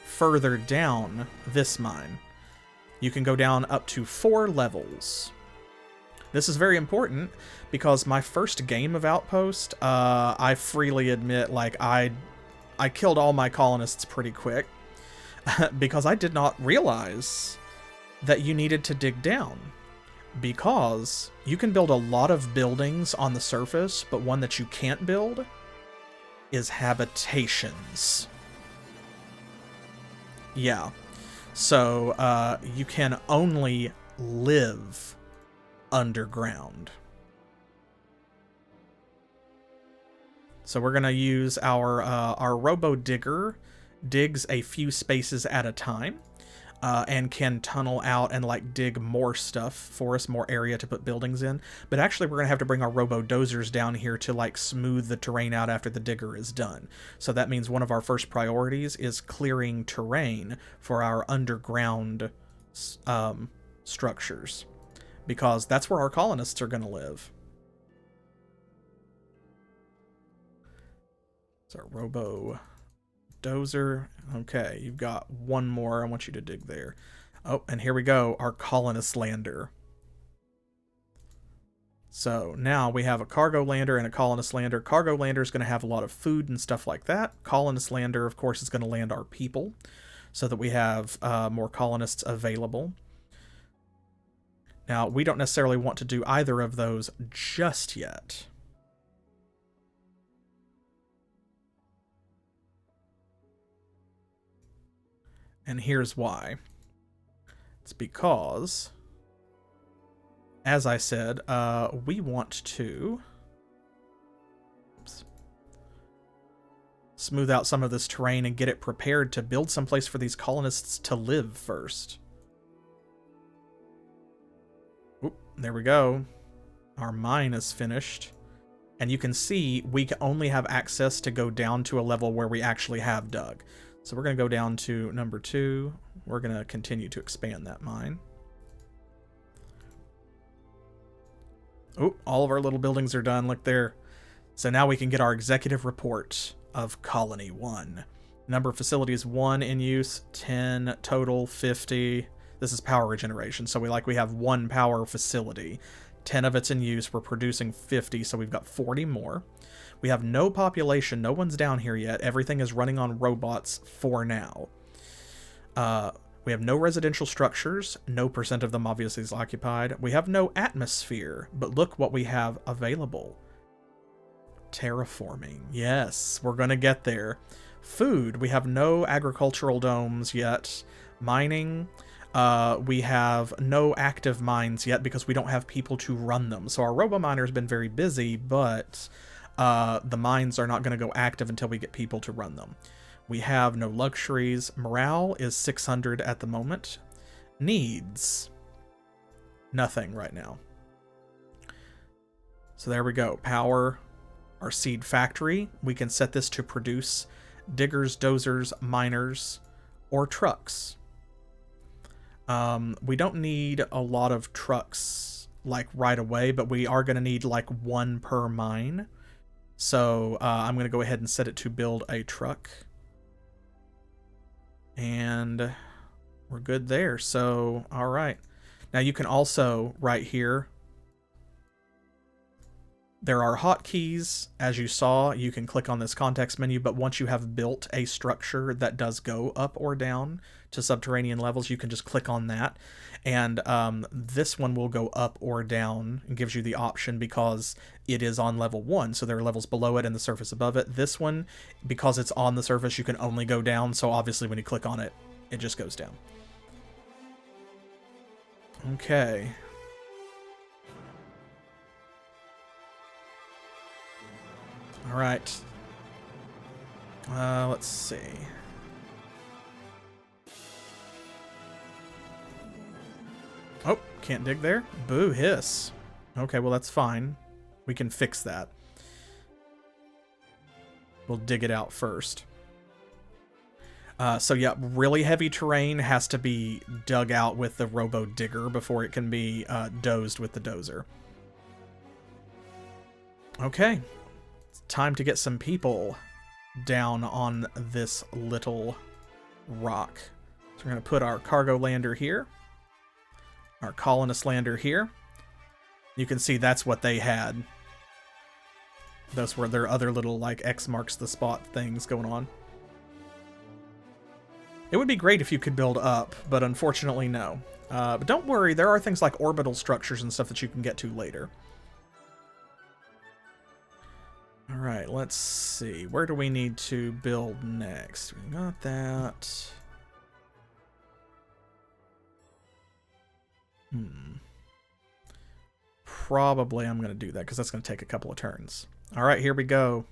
further down this mine. You can go down up to 4 levels. This is very important because my first game of Outpost, I freely admit, like, I killed all my colonists pretty quick because I did not realize that you needed to dig down. because you can build a lot of buildings on the surface, but one that you can't build is habitations. Yeah. So you can only live underground. So we're gonna use our robo digger. Digs a few spaces at a time, and can tunnel out and like dig more stuff for us, more area to put buildings in. But actually we're gonna have to bring our robo dozers down here to like smooth the terrain out after the digger is done. So that means one of our first priorities is clearing terrain for our underground structures, because that's where our colonists are gonna live. So robo dozer. Okay, you've got one more. I want you to dig there. Oh, and here we go, our colonist lander. So now we have a cargo lander and a colonist lander. Cargo lander is going to have a lot of food and stuff like that. Colonist lander, of course, is going to land our people so that we have more colonists available. Now, we don't necessarily want to do either of those just yet. And here's why. It's because, as I said, we want to smooth out some of this terrain and get it prepared to build someplace for these colonists to live first. Oop, there we go. Our mine is finished. And you can see we can only have access to go down to a level where we actually have dug. So we're going to go down to number 2. We're going to continue to expand that mine. Oh, all of our little buildings are done. Look there. So now we can get our executive report of Colony 1. Number of facilities 1 in use, 10 total, 50. This is power regeneration. So we have 1 power facility. 10 of it's in use. We're producing 50, so we've got 40 more. We have no population. No one's down here yet. Everything is running on robots for now. We have no residential structures. No % of them obviously is occupied. We have no atmosphere, but look what we have available. Terraforming. Yes, we're going to get there. Food. We have no agricultural domes yet. Mining. We have no active mines yet because we don't have people to run them. So our robo-miner has been very busy, but the mines are not going to go active until we get people to run them. We have no luxuries. Morale is 600 at the moment. Needs. Nothing right now. So there we go. Power. Our seed factory. We can set this to produce diggers, dozers, miners, or trucks. We don't need a lot of trucks like right away, but we are going to need like 1 per mine. So I'm going to go ahead and set it to build a truck. And we're good there. So, all right. Now you can also, right here, there are hotkeys. As you saw, you can click on this context menu, but once you have built a structure that does go up or down to subterranean levels, you can just click on that. And this one will go up or down and gives you the option because it is on level 1. So there are levels below it and the surface above it. This one, because it's on the surface, you can only go down. So obviously when you click on it, it just goes down. Okay. All right. Let's see. Oh, can't dig there? Boo hiss. Okay, well that's fine. We can fix that. We'll dig it out first. So yeah, really heavy terrain has to be dug out with the robo digger before it can be dozed with the dozer. Okay. It's time to get some people down on this little rock. So we're going to put our cargo lander here. Our colonist lander here. You can see that's what they had. Those were their other little like X marks the spot things going on. It would be great if you could build up, but unfortunately no. But don't worry, there are things like orbital structures and stuff that you can get to later. Alright, let's see. Where do we need to build next? We got that. Probably I'm going to do that because that's going to take a couple of turns. Alright, here we go.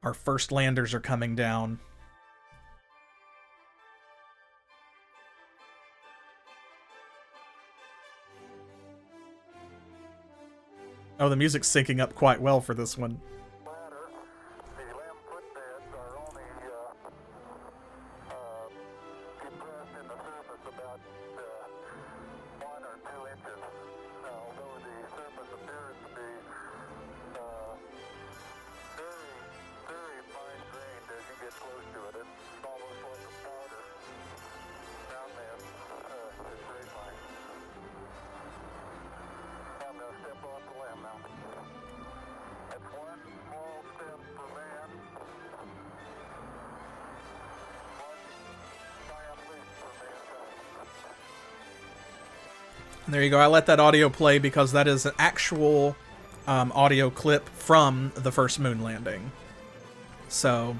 Our first landers are coming down. Oh, the music's syncing up quite well for this one. Ladder, the limb footbeds are only compressed in the surface about 1 or 2 inches. Although the surface appears to be very fine-grained as you get close to it. It's almost like a powder. Down there, it's very fine. I'm going to step off the limb now. That's one small step for man, one giant leap for mankind. There you go. I let that audio play because that is an actual audio clip from the first moon landing. So,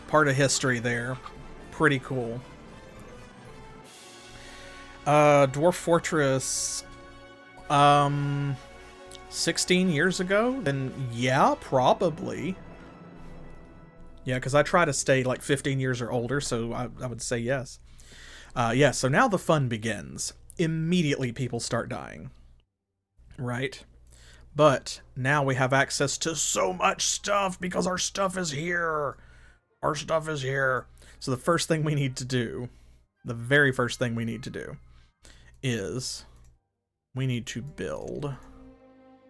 part of history there. Pretty cool. Dwarf Fortress... 16 years ago? Then yeah, probably. Yeah, because I try to stay like 15 years or older, so I would say yes. Yeah, so now the fun begins. Immediately people start dying. Right? But now we have access to so much stuff because our stuff is here. Our stuff is here. So the first thing we need to do, the very first thing we need to do, is we need to build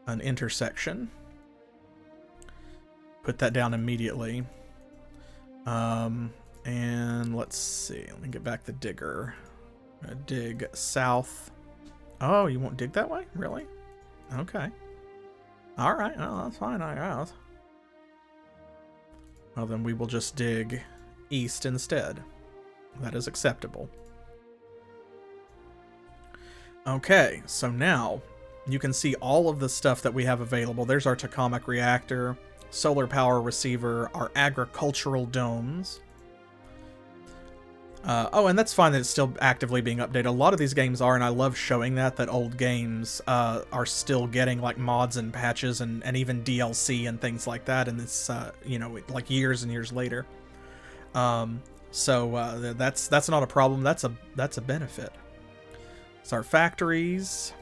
an intersection. Put that down immediately. And let's see. Let me get back the digger. Dig south. Oh, you won't dig that way? Really? Okay. Alright, well, that's fine, I guess. Well, then we will just dig east instead. That is acceptable. Okay, so now you can see all of the stuff that we have available. There's our Taconic reactor, solar power receiver, our agricultural domes. Oh, and that's fine that it's still actively being updated. A lot of these games are, and I love showing that old games are still getting like mods and patches and even DLC and things like that, and it's, you know, like years and years later. So that's not a problem. That's a benefit. So our factories,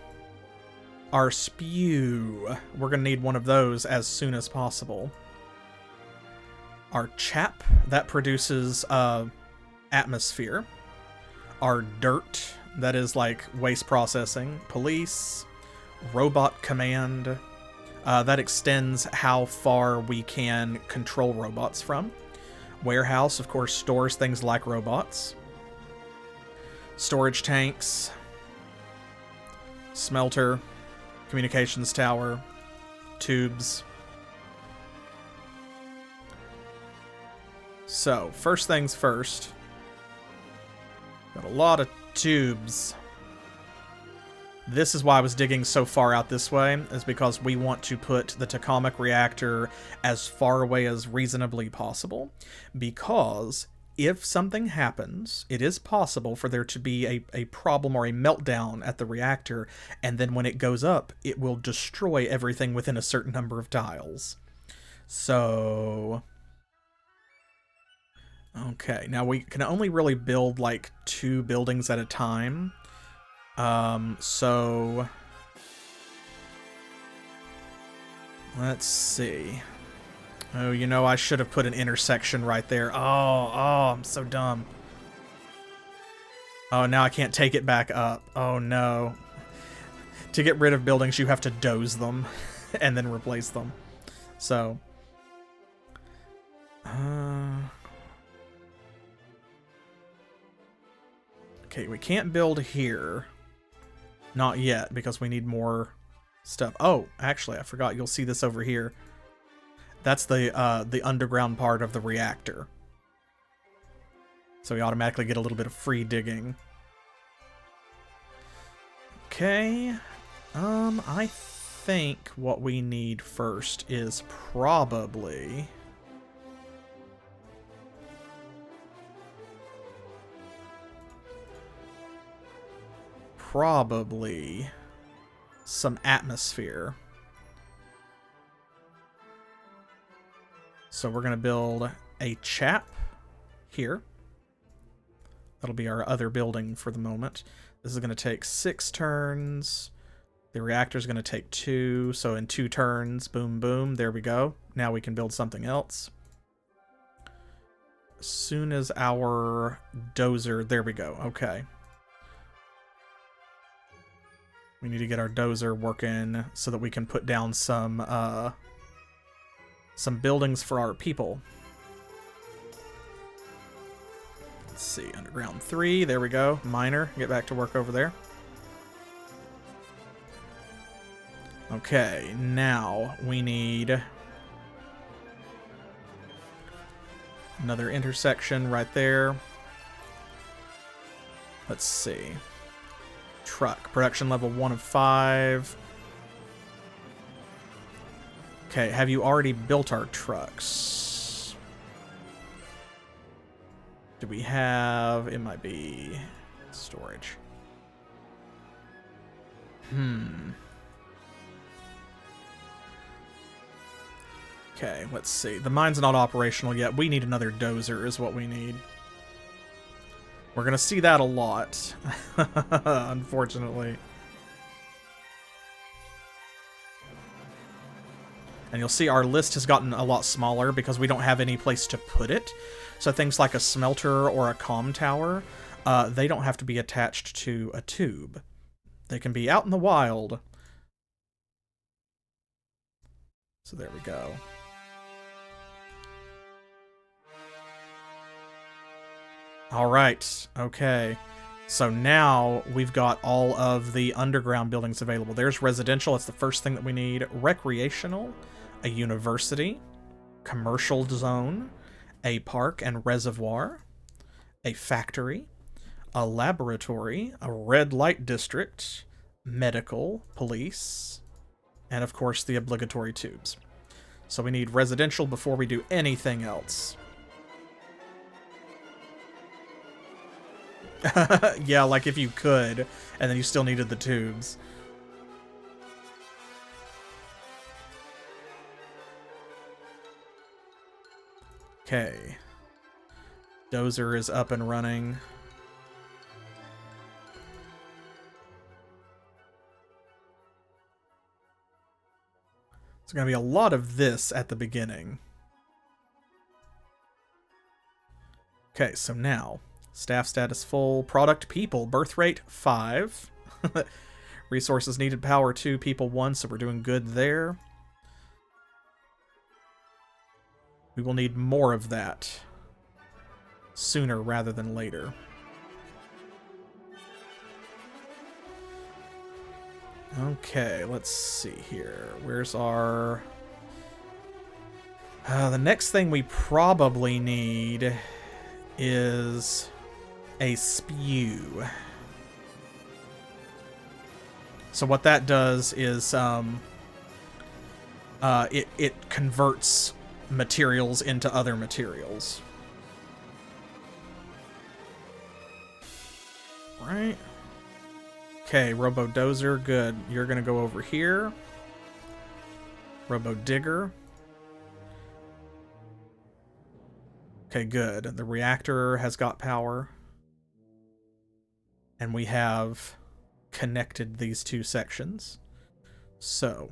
our spew, we're going to need one of those as soon as possible. Our chap, that produces atmosphere. Our dirt, that is like waste processing. Police, robot command, that extends how far we can control robots from. Warehouse, of course, stores things like robots. Storage tanks. Smelter. Communications tower. Tubes. So, first things first. Got a lot of tubes. This is why I was digging so far out this way, is because we want to put the Taconic reactor as far away as reasonably possible, because if something happens, it is possible for there to be a problem or a meltdown at the reactor, and then when it goes up, it will destroy everything within a certain number of tiles. So... okay, now we can only really build like 2 buildings at a time. So let's see. Oh, you know, I should have put an intersection right there. Oh, I'm so dumb. Oh, now I can't take it back up. Oh no. To get rid of buildings, you have to doze them and then replace them. So okay, we can't build here. Not yet, because we need more stuff. Oh, actually, I forgot. You'll see this over here. That's the underground part of the reactor. So we automatically get a little bit of free digging. Okay. I think what we need first is probably some atmosphere. So we're going to build a chap here. That'll be our other building for the moment. This is going to take 6 turns. The reactor's going to take 2. So in 2 turns, boom, boom, there we go. Now we can build something else. As soon as our dozer... There we go. Okay. We need to get our dozer working so that we can put down some buildings for our people. Let's see, underground 3, there we go. Miner, get back to work over there. Okay, now we need another intersection right there. Let's see. Truck, production level 1 of 5. Okay, have you already built our trucks? Do we have... It might be storage. Okay, let's see. The mine's not operational yet. We need another dozer is what we need. We're going to see that a lot, unfortunately. And you'll see our list has gotten a lot smaller because we don't have any place to put it. So things like a smelter or a comm tower, they don't have to be attached to a tube. They can be out in the wild. So there we go. All right, okay. So now we've got all of the underground buildings available. There's residential, it's the first thing that we need. Recreational, a university, commercial zone, a park and reservoir, a factory, a laboratory, a red light district, medical, police, and of course the obligatory tubes. So we need residential before we do anything else. Yeah, like if you could, and then you still needed the tubes. Okay. Dozer is up and running. There's going to be a lot of this at the beginning. Okay, so now... Staff status full. Product people. Birth rate 5. Resources needed power 2. People 1. So we're doing good there. We will need more of that. Sooner rather than later. Okay, let's see here. Where's our... the next thing we probably need is... a spew. So what that does is it converts materials into other materials. Right. Okay, Robo Dozer, good. You're gonna go over here. Robo Digger. Okay, good. The reactor has got power. And we have connected these two sections. So,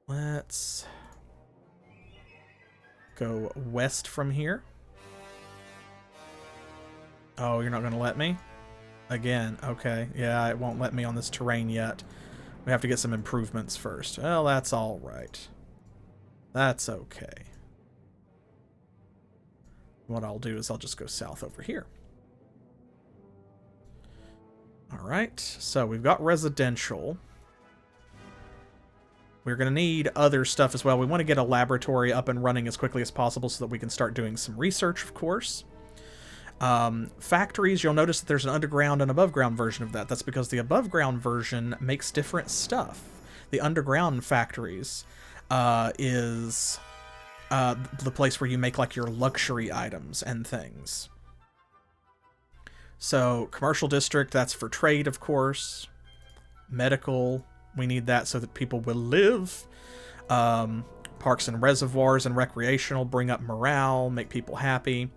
let's go west from here. Oh, you're not going to let me? Again, okay. Yeah, it won't let me on this terrain yet. We have to get some improvements first. Well, that's all right. That's okay. What I'll do is I'll just go south over here. Alright, so we've got residential. We're going to need other stuff as well. We want to get a laboratory up and running as quickly as possible so that we can start doing some research, of course. Factories, you'll notice that there's an underground and above ground version of that. That's because the above ground version makes different stuff. The underground factories is the place where you make like your luxury items and things. So commercial district, that's for trade, of course. Medical, we need that so that people will live. Parks and reservoirs and recreational bring up morale, make people happy.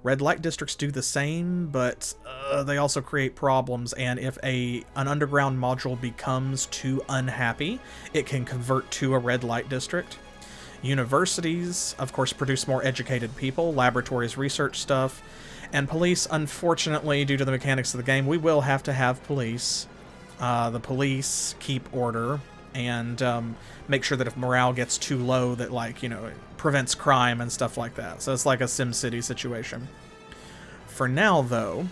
Red light districts do the same, but they also create problems, and if an underground module becomes too unhappy, it can convert to a red light district. Universities, of course, produce more educated people. Laboratories, research stuff. And police, unfortunately, due to the mechanics of the game, we will have to have police. The police keep order and make sure that if morale gets too low, that, like, you know, it prevents crime and stuff like that. So it's like a SimCity situation. For now, though,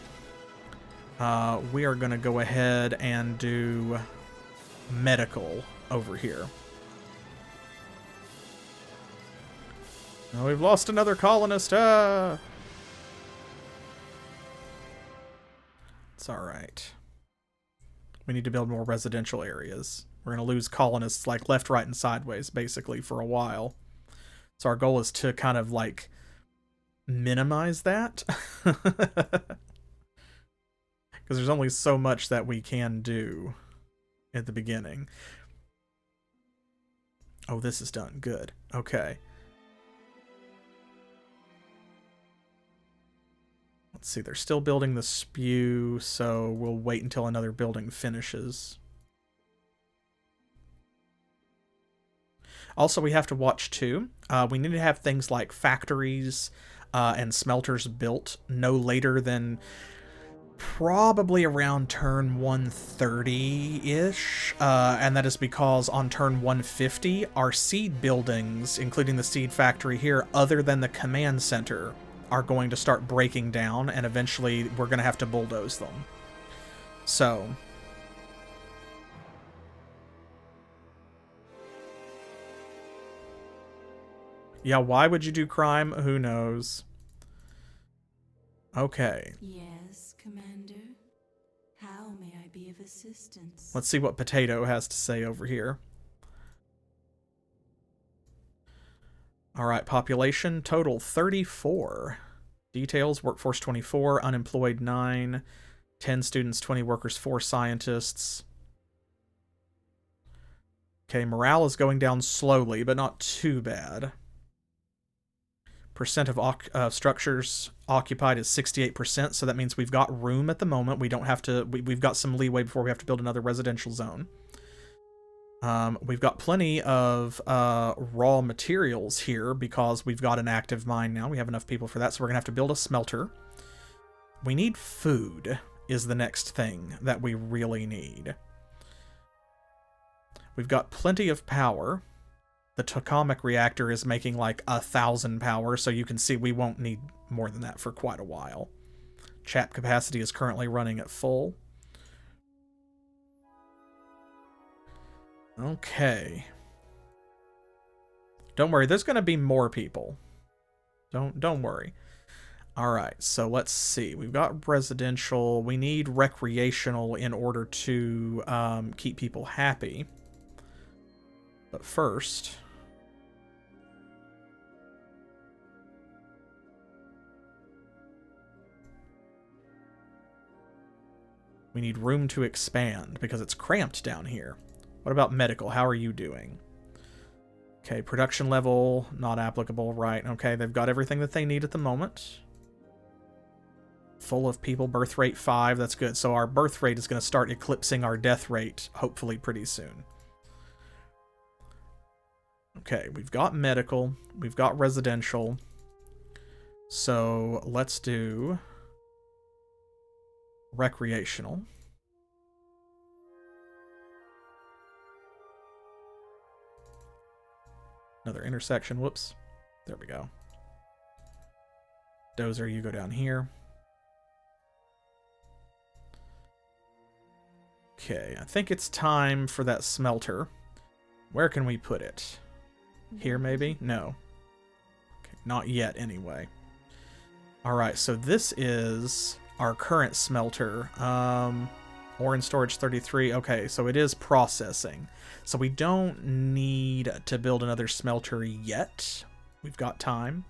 we are going to go ahead and do medical over here. Oh, we've lost another colonist. It's alright. We need to build more residential areas. We're going to lose colonists like left, right, and sideways, basically, for a while. So our goal is to kind of, like, minimize that. Because there's only so much that we can do at the beginning. Oh, this is done. Good. Okay. Let's see, they're still building the spew, so we'll wait until another building finishes. Also, we have to watch, too. We need to have things like factories and smelters built no later than probably around turn 130-ish. And that is because on turn 150, our seed buildings, including the seed factory here, other than the command center, are going to start breaking down, and eventually we're going to have to bulldoze them. So... yeah, why would you do crime? Who knows? Okay. Yes, Commander. How may I be of assistance? Let's see what Potato has to say over here. Alright, population total 34. Details, workforce 24, unemployed 9, 10 students, 20 workers, 4 scientists. Okay, morale is going down slowly, but not too bad. Percent of structures occupied is 68%, so that means we've got room at the moment. We don't have to... We've got some leeway before we have to build another residential zone. We've got plenty of raw materials here because we've got an active mine now. We have enough people for that, so we're going to have to build a smelter. We need food is the next thing that we really need. We've got plenty of power. The tokamak reactor is making like 1,000 power, so you can see we won't need more than that for quite a while. Chap capacity is currently running at full. Okay. Don't worry, there's going to be more people. Don't worry. All right, so let's see. We've got residential. We need recreational in order to keep people happy. But first... we need room to expand because it's cramped down here. What about medical? How are you doing? Okay, production level, not applicable, right. Okay, they've got everything that they need at the moment. Full of people, birth rate 5, that's good. So our birth rate is going to start eclipsing our death rate, hopefully pretty soon. Okay, we've got medical, we've got residential. So let's do recreational. Another intersection. Whoops. There we go. Dozer, you go down here. Okay, I think it's time for that smelter. Where can we put it? Here, maybe? No. Okay, not yet, anyway. Alright, so this is our current smelter. Ore in storage 33. Okay, so it is processing. So we don't need to build another smelter yet. We've got time.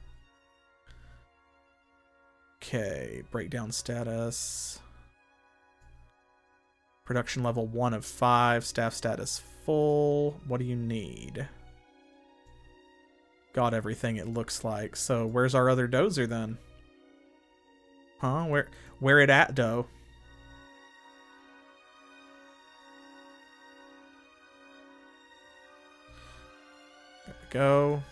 Okay, breakdown status. Production level 1 of 5. Staff status full. What do you need? Got everything, it looks like. So where's our other dozer then? Huh? Where it at, dough? There we go.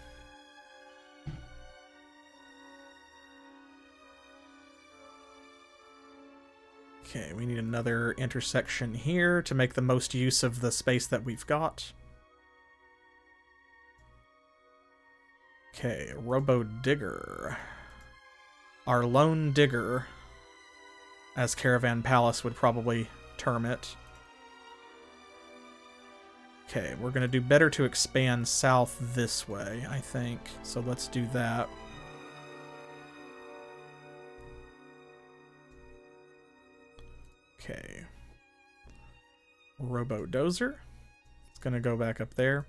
Okay, we need another intersection here to make the most use of the space that we've got. Okay, Robo Digger. Our lone digger, as Caravan Palace would probably term it. Okay, we're going to do better to expand south this way, I think. So let's do that. Okay. Robo Dozer. It's going to go back up there.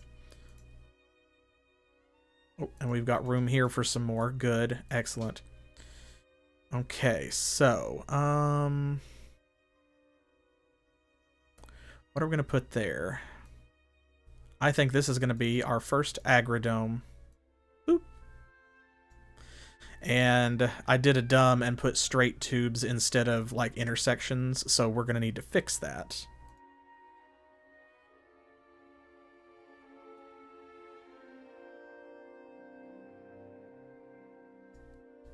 Oh, and we've got room here for some more. Good. Excellent. Okay, so, what are we going to put there? I think this is going to be our first agrodome. Boop. And I did a dumb and put straight tubes instead of, like, intersections, so we're going to need to fix that.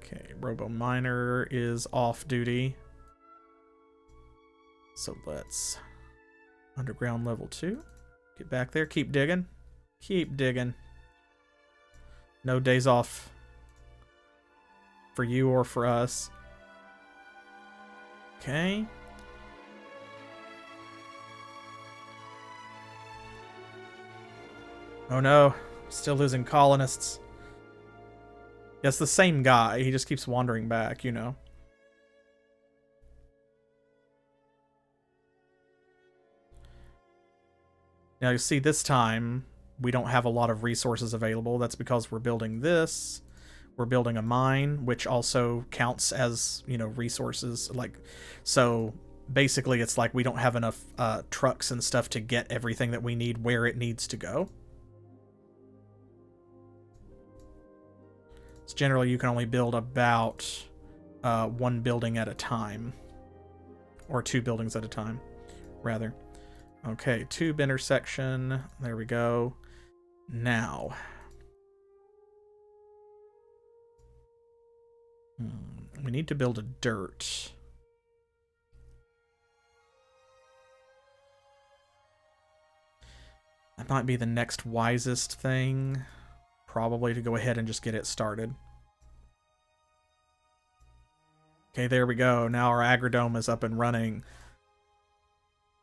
Okay, Robo Miner is off duty. So let's underground level 2. Get back there, keep digging. Keep digging. No days off for you or for us. Okay. Oh no, still losing colonists. Yeah, it's the same guy. He just keeps wandering back, you know. Now you see this time we don't have a lot of resources available. That's because we're building this. We're building a mine, which also counts as, you know, resources. Like, so basically it's like we don't have enough trucks and stuff to get everything that we need where it needs to go. So generally you can only build about one building at a time. Or 2 buildings at a time, rather. Okay, tube intersection. There we go. Now. We need to build a dirt. That might be the next wisest thing. Probably to go ahead and just get it started. Okay, there we go. Now our agrodome is up and running.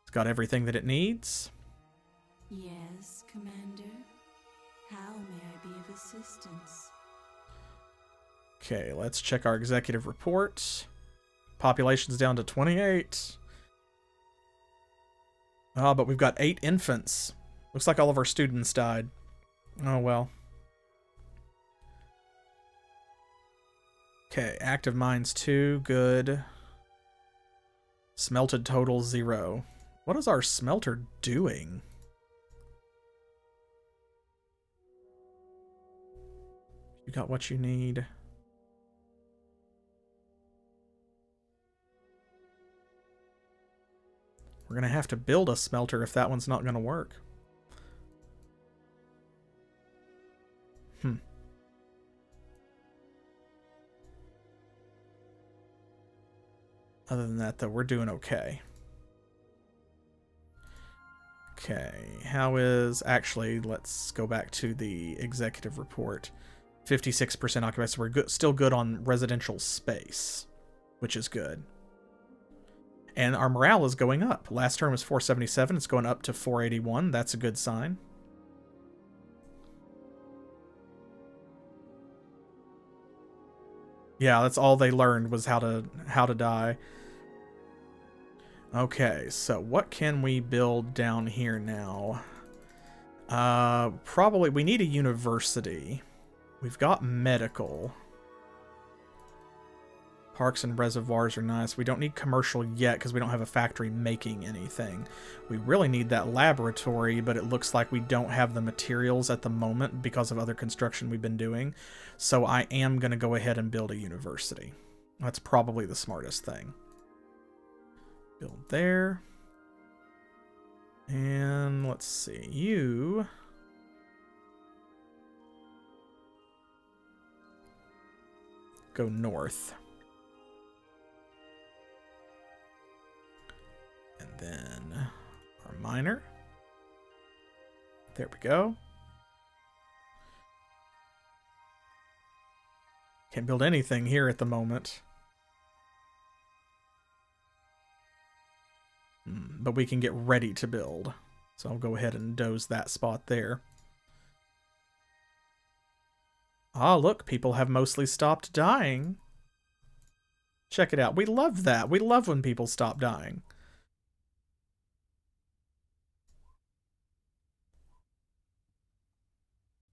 It's got everything that it needs. Yes, Commander. How may I be of assistance? Okay, let's check our executive report. Population's down to 28. Oh, but we've got 8 infants. Looks like all of our students died. Oh well. Okay, active mines 2, good. Smelted total 0. What is our smelter doing? You got what you need. We're gonna have to build a smelter if that one's not gonna work. Other than that, though, we're doing okay. Okay, how is... Actually, let's go back to the executive report. 56% occupied, so we're good, still good on residential space, which is good. And our morale is going up. Last term was 477, it's going up to 481. That's a good sign. Yeah, that's all they learned was how to die. Okay, so what can we build down here now? Probably we need a university. We've got medical. Parks and reservoirs are nice. We don't need commercial yet because we don't have a factory making anything. We really need that laboratory, but it looks like we don't have the materials at the moment because of other construction we've been doing. So I am going to go ahead and build a university. That's probably the smartest thing. Build there. And let's see. You... go north. And then our miner. There we go. Can't build anything here at the moment. But we can get ready to build. So I'll go ahead and doze that spot there. Ah, look, people have mostly stopped dying. Check it out. We love that. We love when people stop dying.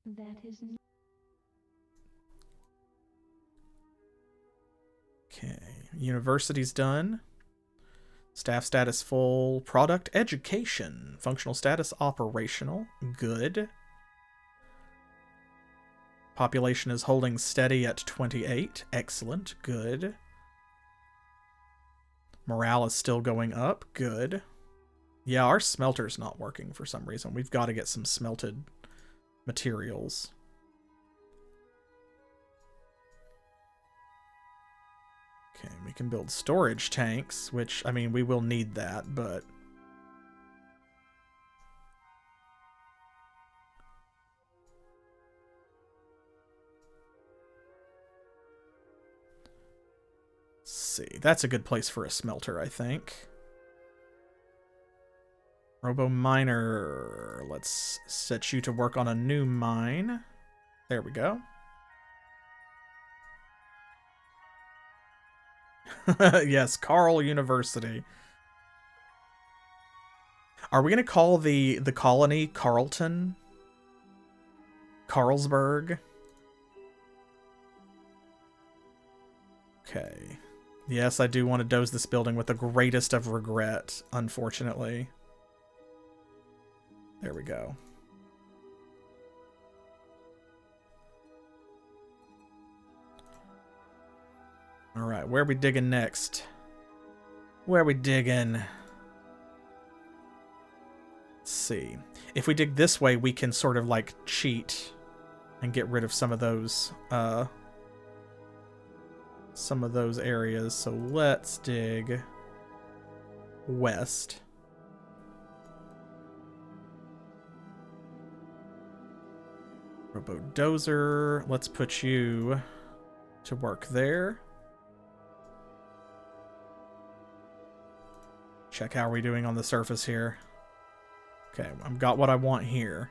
That is Okay, university's done. Staff status full. Product education. Functional status operational. Good. Population is holding steady at 28. Excellent. Good. Morale is still going up. Good. Yeah, our smelter's not working for some reason. We've got to get some smelted materials. Okay, we can build storage tanks, which, I mean, we will need that, but... let's see, that's a good place for a smelter, I think. Robo Miner, let's set you to work on a new mine. There we go. Yes, Carl University. Are we going to call the colony Carlton? Carlsberg? Okay. Yes, I do want to doze this building with the greatest of regret, unfortunately. There we go. Alright, where are we digging next? Where are we digging? Let's see. If we dig this way, we can sort of like cheat and get rid of some of those areas. So let's dig west. Robo-dozer. Let's put you to work there. Check how we're doing on the surface here. Okay, I've got what I want here.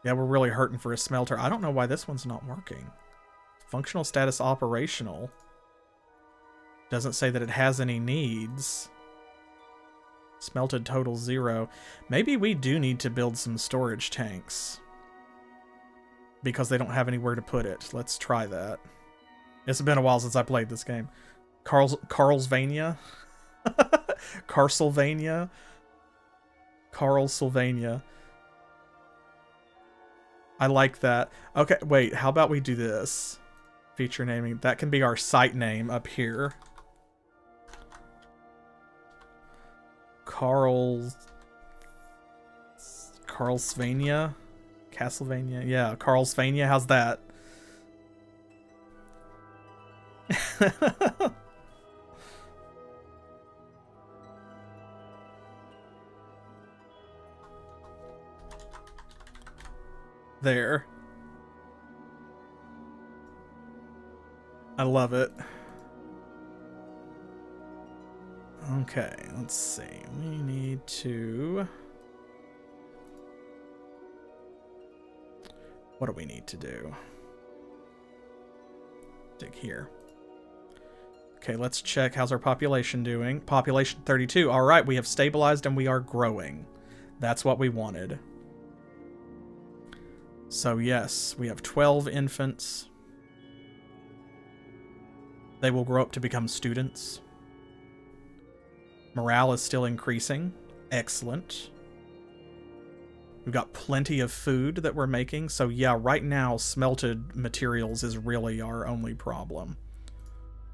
Yeah, we're really hurting for a smelter. I don't know why this one's not working. Functional status operational. Doesn't say that it has any needs. Smelted total 0. Maybe we do need to build some storage tanks. Because they don't have anywhere to put it. Let's try that. It's been a while since I played this game. Carlsvania? Carlsvania? Carlsvania. I like that. Okay, wait, how about we do this? Feature naming. That can be our site name up here. Carlsvania? Castlevania? Yeah, Carlsvania. How's that? There. I love it. Okay, let's see. We need to... what do we need to do? Dig here. Okay, let's check. How's our population doing? Population 32. All right, we have stabilized and we are growing. That's what we wanted. So yes, we have 12 infants. They will grow up to become students. Morale is still increasing. Excellent. We've got plenty of food that we're making. So yeah, right now, smelted materials is really our only problem.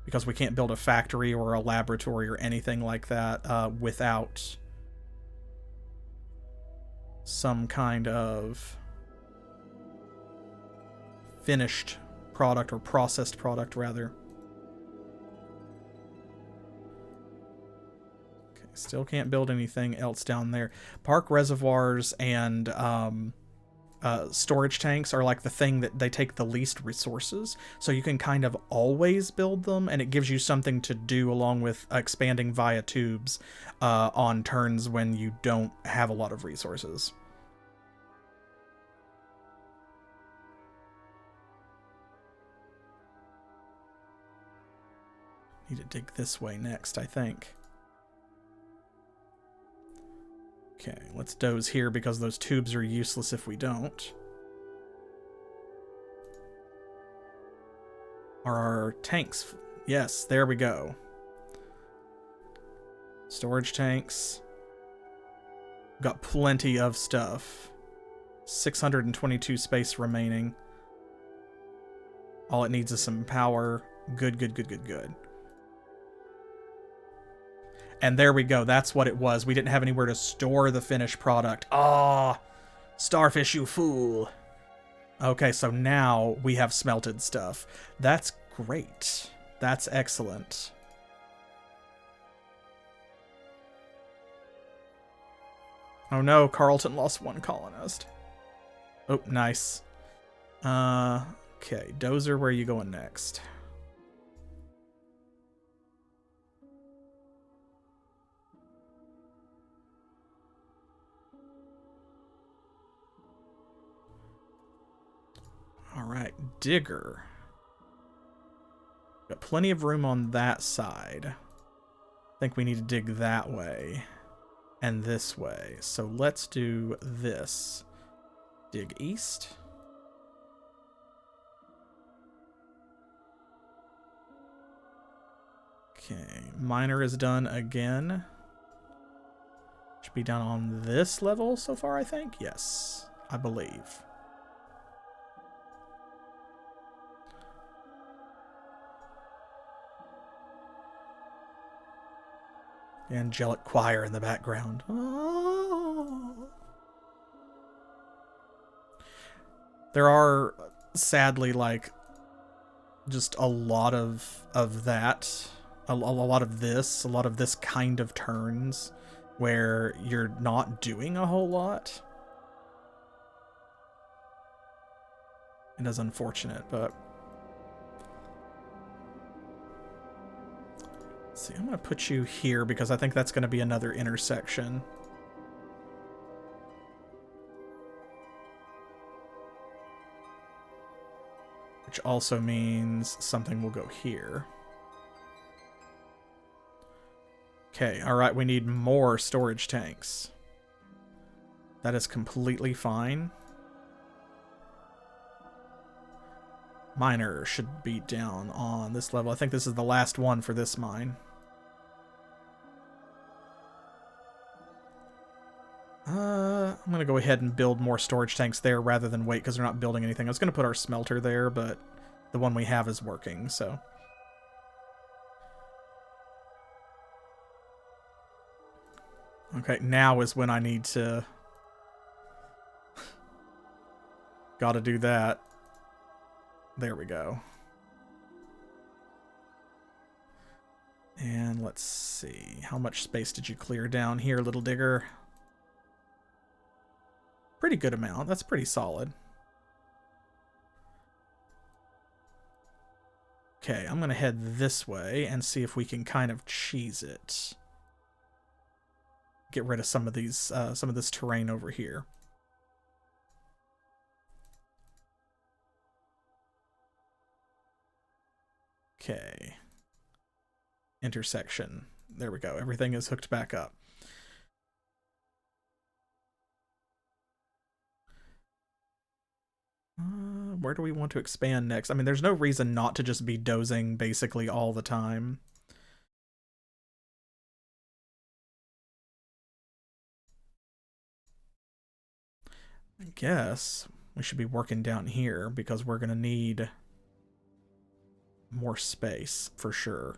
Because we can't build a factory or a laboratory or anything like that without some kind of finished product, or processed product, rather. Okay, still can't build anything else down there. Park reservoirs and storage tanks are like the thing that they take the least resources, so you can kind of always build them, and it gives you something to do along with expanding via tubes on turns when you don't have a lot of resources. Need to dig this way next, I think. Okay, let's doze here because those tubes are useless if we don't. Are our tanks? Yes, there we go. Storage tanks. Got plenty of stuff. 622 space remaining. All it needs is some power. Good, good, good, good, good. And there we go. That's what it was. We didn't have anywhere to store the finished product. Ah, Starfish, you fool. Okay, so now we have smelted stuff. That's great. That's excellent. Oh no, Carlton lost one colonist. Oh, nice. Okay, Dozer, where are you going next? Alright, Digger. Got plenty of room on that side. I think we need to dig that way and this way. So let's do this. Dig east. Okay, miner is done again. Should be down on this level so far, I think. Yes, I believe. The angelic choir in the background. Oh. There are, sadly, like, just a lot of that. A lot of this kind of turns where you're not doing a whole lot. It is unfortunate, but... See, I'm going to put you here because I think that's going to be another intersection. Which also means something will go here. Okay, alright, we need more storage tanks. That is completely fine. Miner should be down on this level. I think this is the last one for this mine. I'm going to go ahead and build more storage tanks there rather than wait because they're not building anything. I was going to put our smelter there, but the one we have is working, so... Okay, now is when I need to... Gotta do that. There we go. And let's see. How much space did you clear down here, little digger? Pretty good amount. That's pretty solid. Okay, I'm going to head this way and see if we can kind of cheese it. Get rid of some of these, some of this terrain over here. Okay. Intersection. There we go. Everything is hooked back up. Where do we want to expand next? I mean, there's no reason not to just be dozing basically all the time. I guess we should be working down here because we're going to need more space for sure.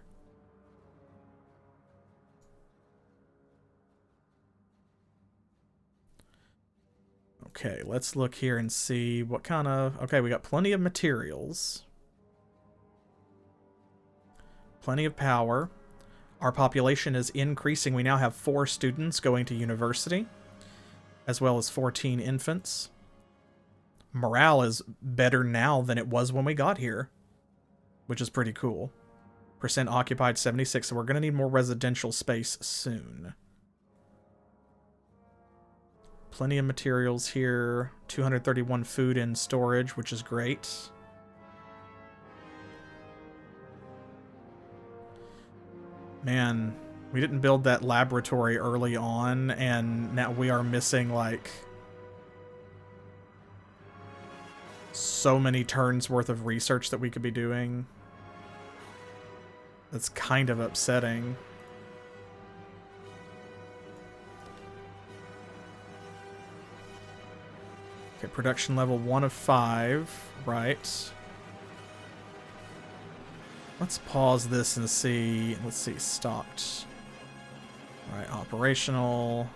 Okay, let's look here and see what kind of... Okay, we got plenty of materials. Plenty of power. Our population is increasing. We now have 4 students going to university, as well as 14 infants. Morale is better now than it was when we got here, which is pretty cool. Percent occupied 76, so we're going to need more residential space soon. Plenty of materials here. 231 food in storage, which is great. Man, we didn't build that laboratory early on, and now we are missing, like, so many turns worth of research that we could be doing. That's kind of upsetting. Okay, production level 1 of 5, right. Let's pause this and see. Let's see, stopped. All right, operational.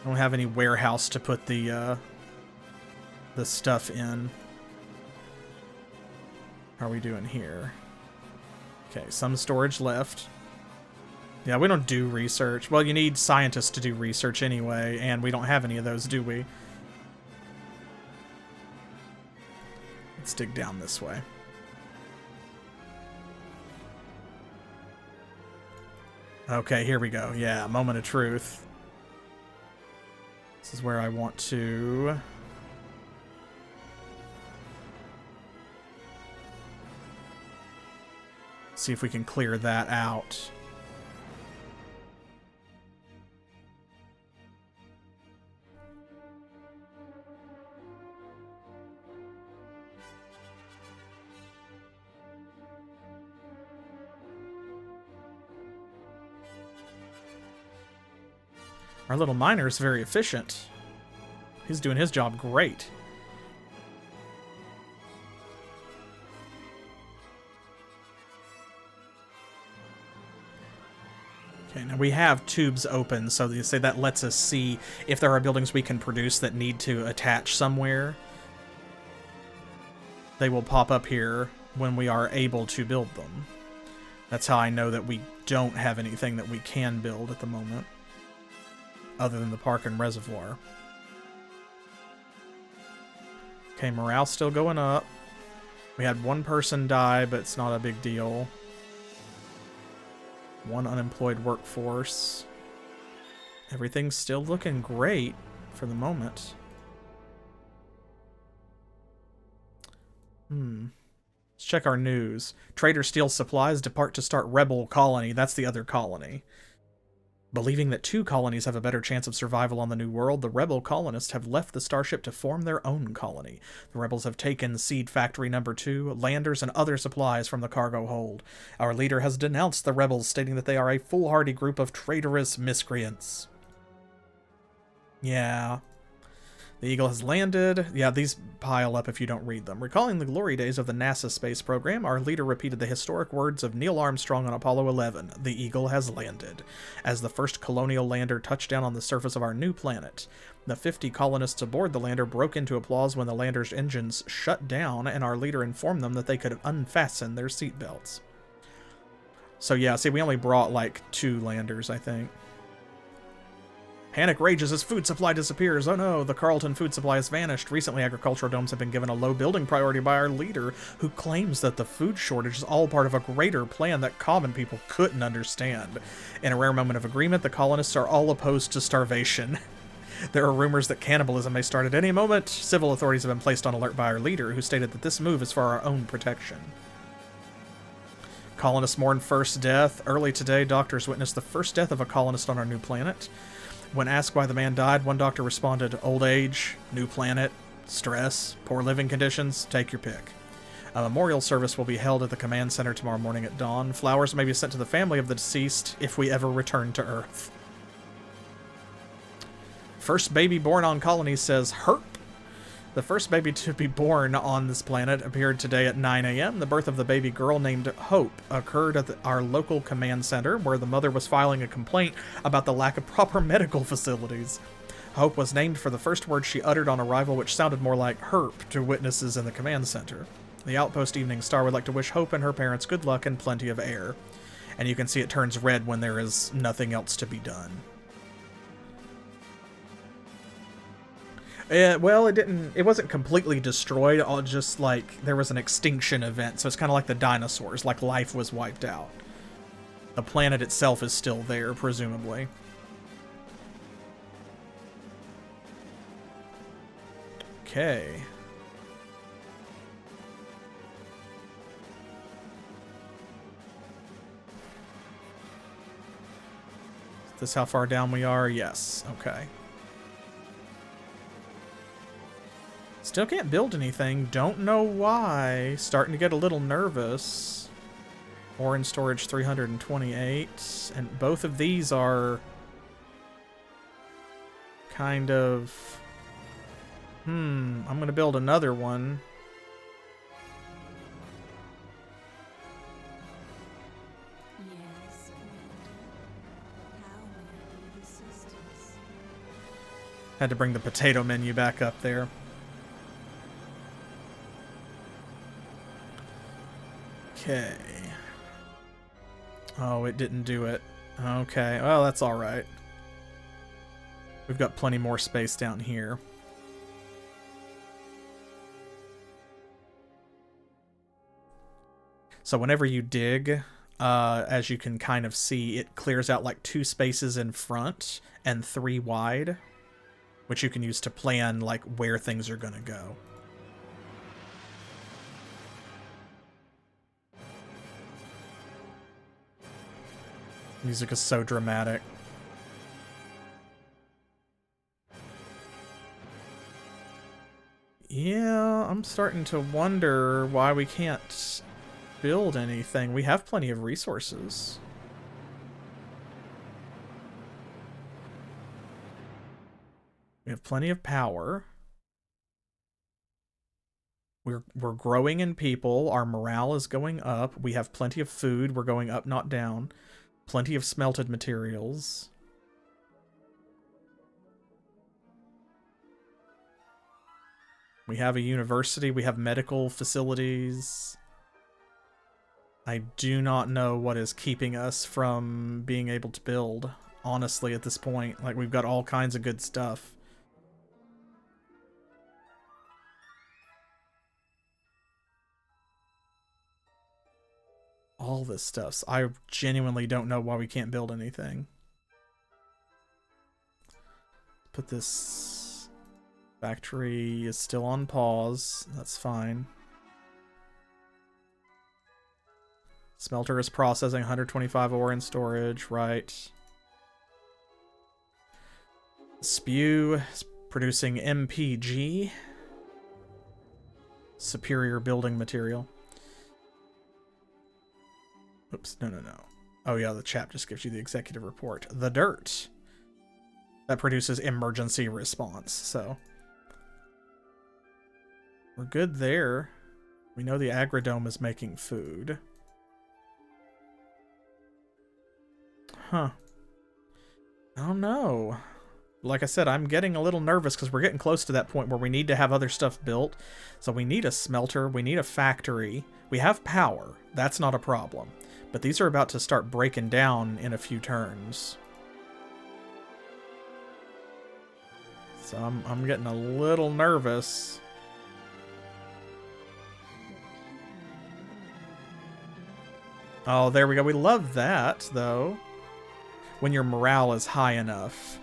I don't have any warehouse to put the stuff in. How are we doing here? Okay, some storage left. Yeah, we don't do research. Well, you need scientists to do research anyway, and we don't have any of those, do we? Let's dig down this way. Okay, here we go. Yeah, moment of truth. This is where I want to... see if we can clear that out. Our little miner is very efficient. He's doing his job great. Okay, now we have tubes open, so you say that lets us see if there are buildings we can produce that need to attach somewhere. They will pop up here when we are able to build them. That's how I know that we don't have anything that we can build at the moment, other than the park and reservoir. Okay, morale still going up. We had 1 person die, but it's not a big deal. 1 unemployed workforce. Everything's still looking great for the moment. Let's check our news. Trader steals supplies, depart to start rebel colony. That's the other colony. Believing that 2 colonies have a better chance of survival on the new world, the rebel colonists have left the starship to form their own colony. The rebels have taken Seed Factory Number 2, landers, and other supplies from the cargo hold. Our leader has denounced the rebels, stating that they are a foolhardy group of traitorous miscreants. Yeah. The Eagle has landed. Yeah, these pile up if you don't read them. Recalling the glory days of the NASA space program, our leader repeated the historic words of Neil Armstrong on Apollo 11. The Eagle has landed. As the first colonial lander touched down on the surface of our new planet, the 50 colonists aboard the lander broke into applause when the lander's engines shut down, and our leader informed them that they could unfasten their seatbelts. So yeah, see, we only brought like 2 landers, I think. Panic rages as food supply disappears. Oh no, the Carlton food supply has vanished. Recently, agricultural domes have been given a low building priority by our leader, who claims that the food shortage is all part of a greater plan that common people couldn't understand. In a rare moment of agreement, the colonists are all opposed to starvation. There are rumors that cannibalism may start at any moment. Civil authorities have been placed on alert by our leader, who stated that this move is for our own protection. Colonists mourn first death. Early today, doctors witnessed the first death of a colonist on our new planet. When asked why the man died, one doctor responded, "Old age, new planet, stress, poor living conditions, take your pick." A memorial service will be held at the command center tomorrow morning at dawn. Flowers may be sent to the family of the deceased if we ever return to Earth. First baby born on colony says herp. The first baby to be born on this planet appeared today at 9 a.m. The birth of the baby girl named Hope occurred at our local command center, where the mother was filing a complaint about the lack of proper medical facilities. Hope was named for the first word she uttered on arrival, which sounded more like herp to witnesses in the command center. The Outpost Evening Star would like to wish Hope and her parents good luck and plenty of air. And you can see it turns red when there is nothing else to be done. Well, it wasn't completely destroyed, just like there was an extinction event, so it's kind of like the dinosaurs, like life was wiped out. The planet itself is still there, presumably. Okay. Is this how far down we are? Yes. Okay. Still can't build anything. Don't know why. Starting to get a little nervous. Ore in storage 328. And both of these are kind of... I'm going to build another one. Yes, Commander. How may I be of assistance? Had to bring the potato menu back up there. Okay. Oh, it didn't do it. Okay, well, that's alright. We've got plenty more space down here. So whenever you dig, as you can kind of see, it clears out like 2 spaces in front and 3 wide, which you can use to plan like where things are going to go. Music is so dramatic. Yeah, I'm starting to wonder why we can't build anything. We have plenty of resources. We have plenty of power. We're growing in people. Our morale is going up. We have plenty of food. We're going up, not down. Plenty of smelted materials. We have a university. We have medical facilities. I do not know what is keeping us from being able to build, honestly, at this point. Like, we've got all kinds of good stuff. All this stuff. I genuinely don't know why we can't build anything. Put this... Factory is still on pause. That's fine. Smelter is processing 125 ore in storage. Right. Spew is producing MPG. Superior building material. Oops, no. Oh yeah, the chat just gives you the executive report. The dirt. That produces emergency response, so... We're good there. We know the agrodome is making food. Huh. I don't know. Like I said, I'm getting a little nervous because we're getting close to that point where we need to have other stuff built. So we need a smelter, we need a factory. We have power. That's not a problem. But these are about to start breaking down in a few turns. So I'm getting a little nervous. Oh, there we go. We love that, though. When your morale is high enough.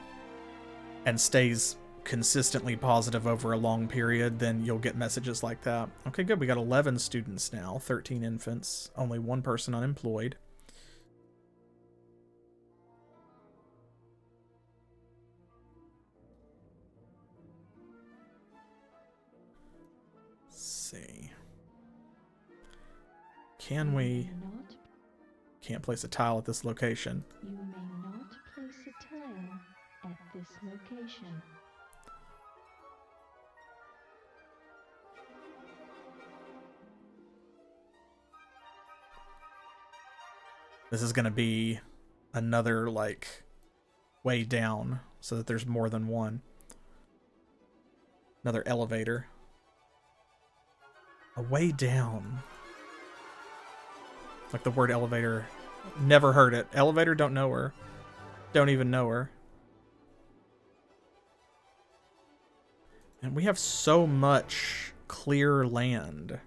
and stays consistently positive over a long period, then you'll get messages like that. Okay, good. We got 11 students now, 13 infants, only one person unemployed. Let's see. Can we... Can't place a tile at this location. You may not place a tile at this location. This is going to be another, like, way down so that there's more than one. Another elevator. A way down. Like the word elevator. Never heard it. Elevator, don't know her. Don't even know her. And we have so much clear land.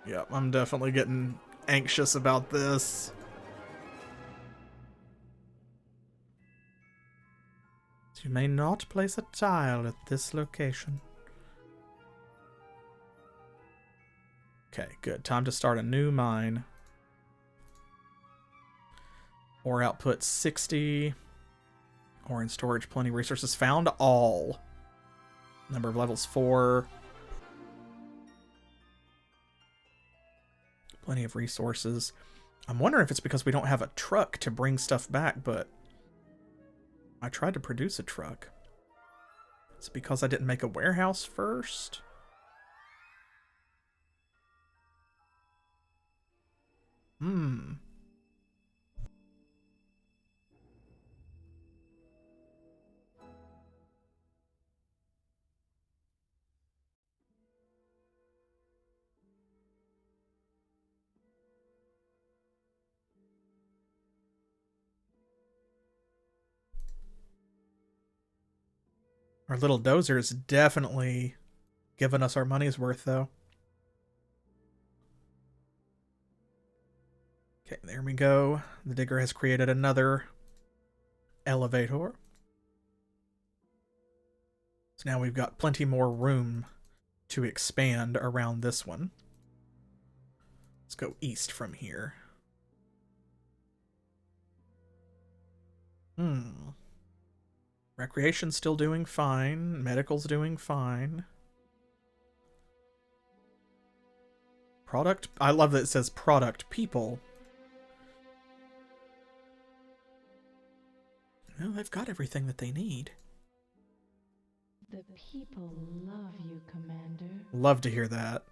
Yep, I'm definitely getting anxious about this. You may not place a tile at this location. Okay, good. Time to start a new mine. Ore output 60. Ore in storage, plenty. Resources found, all. Number of levels 4. Plenty of resources. I'm wondering if it's because we don't have a truck to bring stuff back, but I tried to produce a truck. It's because I didn't make a warehouse first. Our little dozer is definitely giving us our money's worth, though. Okay, there we go. The digger has created another elevator. So now we've got plenty more room to expand around this one. Let's go east from here. Recreation's still doing fine. Medical's doing fine. Product? I love that it says product people. Well, they've got everything that they need. The people love you, Commander. Love to hear that.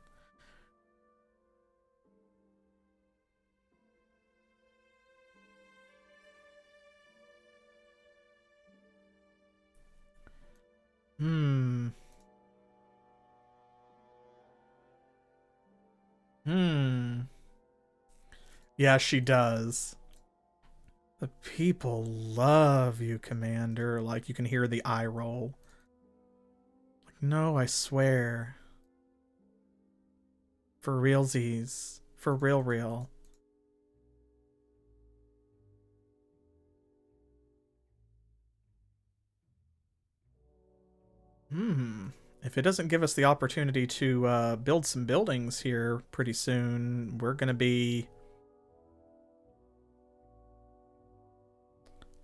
Yeah, she does. The people love you, Commander. Like, you can hear the eye roll. Like, no, I swear. For realsies. For real. If it doesn't give us the opportunity to build some buildings here pretty soon, we're going to be...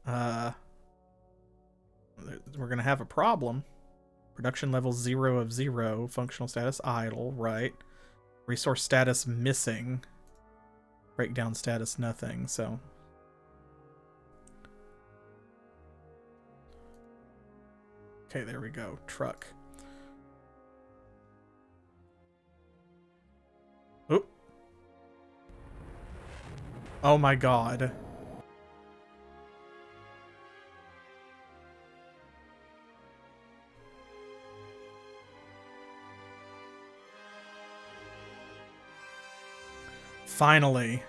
we're going to have a problem. Production level 0 of 0. Functional status idle, right. Resource status missing. Breakdown status nothing, so... Okay, there we go. Truck. Oop. Oh my god. Finally.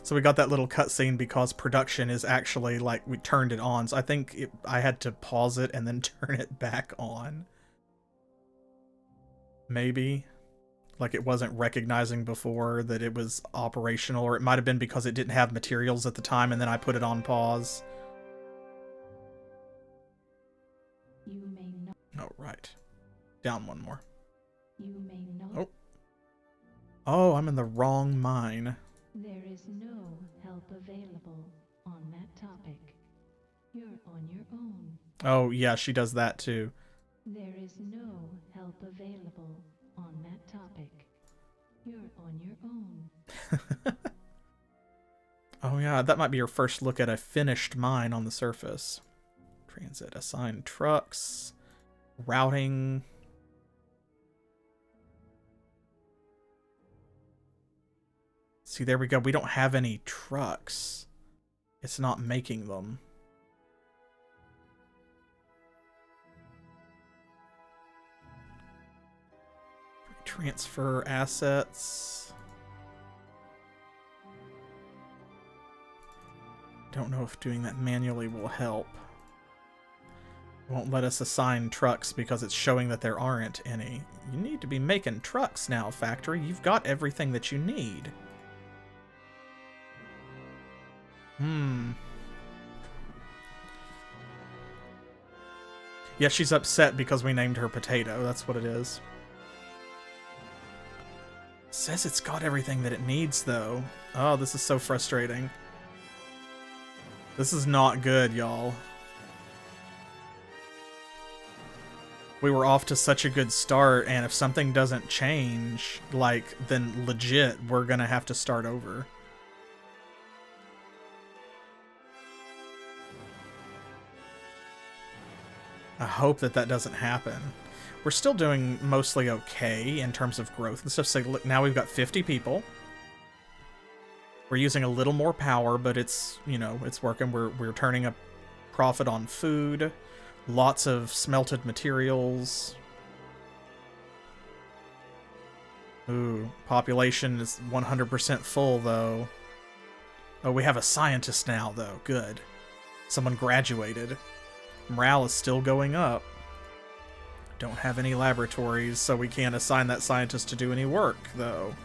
So we got that little cutscene because production is actually, like, we turned it on. So I think I had to pause it and then turn it back on. Maybe. Like it wasn't recognizing before that it was operational, or it might have been because it didn't have materials at the time and then I put it on pause. You may not. Oh, right. Down one more. You may not. Oh. Oh, I'm in the wrong mine. There is no help available on that topic. You're on your own. Oh, yeah, she does that too. There is no help available on that topic. You're on your own. Oh, yeah, that might be your first look at a finished mine on the surface. Transit, assigned trucks, routing. See, there we go. We don't have any trucks. It's not making them. Transfer assets. Don't know if doing that manually will help. It won't let us assign trucks because it's showing that there aren't any. You need to be making trucks now, factory. You've got everything that you need. Yeah, she's upset because we named her Potato. That's what it is. Says it's got everything that it needs, though. Oh, this is so frustrating. This is not good, y'all. We were off to such a good start, and if something doesn't change, like, then legit, we're gonna have to start over. I hope that that doesn't happen. We're still doing mostly okay in terms of growth and stuff. So look, now we've got 50 people. We're using a little more power, but it's, you know, it's working. We're turning a profit on food. Lots of smelted materials. Ooh, population is 100% full, though. Oh, we have a scientist now, though. Good. Someone graduated. Morale is still going up. Don't have any laboratories, so we can't assign that scientist to do any work, though.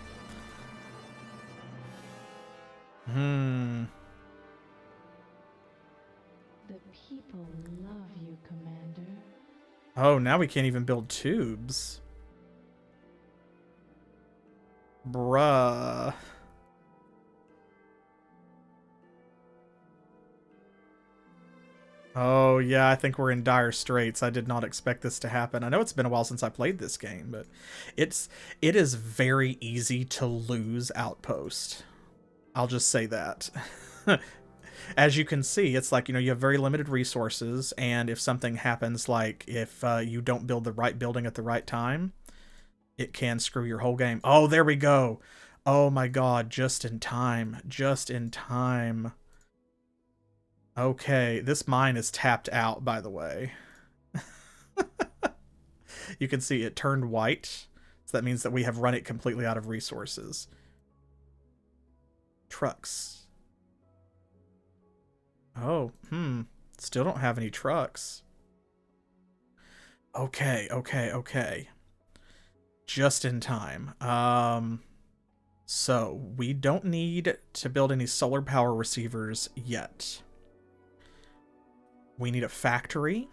The people love you, Commander. Oh, now we can't even build tubes. Bruh. Oh, yeah, I think we're in dire straits. I did not expect this to happen. I know it's been a while since I played this game, but it is very easy to lose Outpost. I'll just say that. As you can see, it's like, you know, you have very limited resources, and if something happens, like if you don't build the right building at the right time, it can screw your whole game. Oh, there we go. Oh my god, just in time. Just in time. Okay, this mine is tapped out, by the way. You can see it turned white, so that means that we have run it completely out of resources. Trucks. Oh, still don't have any trucks. Okay. Just in time. So, we don't need to build any solar power receivers yet. We need a factory,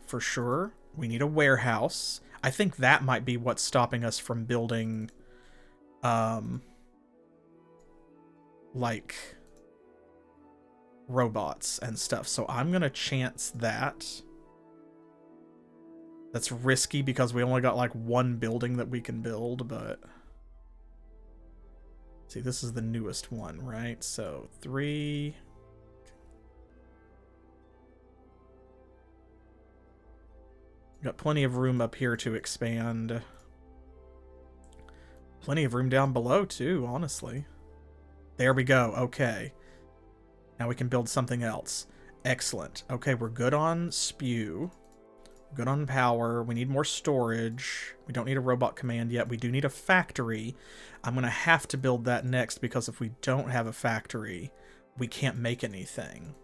for sure. We need a warehouse. I think that might be what's stopping us from building, like, robots and stuff. So I'm gonna chance that. That's risky because we only got, like, one building that we can build, but... See, this is the newest one, right? So, 3... Got plenty of room up here to expand. Plenty of room down below, too, honestly. There we go. Okay. Now we can build something else. Excellent. Okay, we're good on spew. Good on power. We need more storage. We don't need a robot command yet. We do need a factory. I'm going to have to build that next because if we don't have a factory, we can't make anything.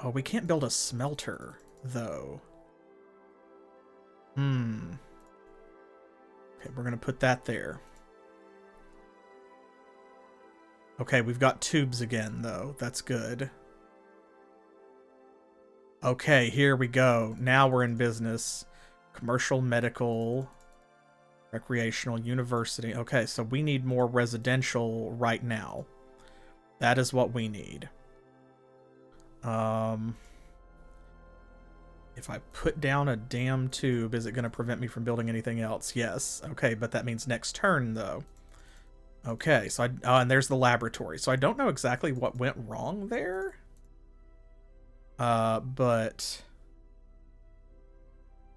Oh, we can't build a smelter, though. Okay, we're going to put that there. Okay, we've got tubes again, though. That's good. Okay, here we go. Now we're in business. Commercial, medical, recreational, university. Okay, so we need more residential right now. That is what we need. If I put down a damn tube, is it going to prevent me from building anything else? Yes. Okay, but that means next turn, though. Okay, so and there's the laboratory. So I don't know exactly what went wrong there. But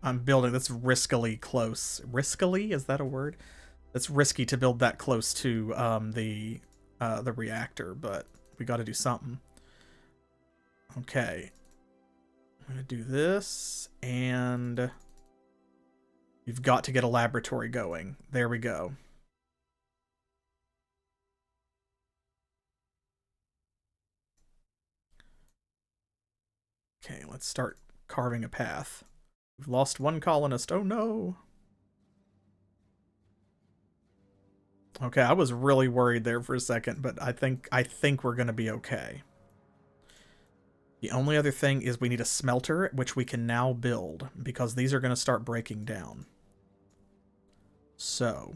I'm building, that's riskily close. Riskily? Is that a word? It's risky to build that close to the reactor, but we got to do something. Okay. I'm going to do this, and you've got to get a laboratory going. There we go. Okay, let's start carving a path. We've lost one colonist. Oh no. Okay, I was really worried there for a second, but I think we're going to be okay. The only other thing is we need a smelter, which we can now build, because these are going to start breaking down. So.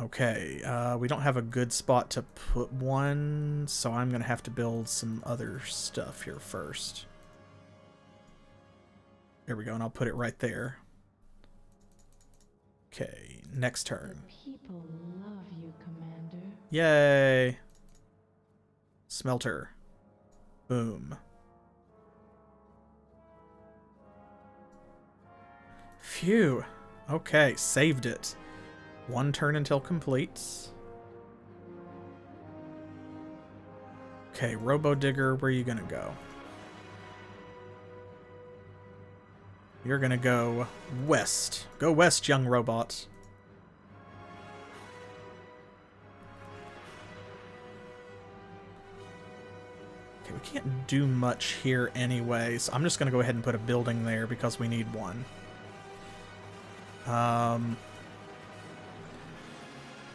Okay, we don't have a good spot to put one, so I'm going to have to build some other stuff here first. There we go, and I'll put it right there. Okay, next turn. The people love you, Commander. Yay! Smelter. Boom. Phew. Okay, saved it. One turn until completes. Okay, Robo Digger, where are you gonna go? You're gonna go west. Go west, young robot. Okay, we can't do much here anyway, so I'm just gonna go ahead and put a building there because we need one.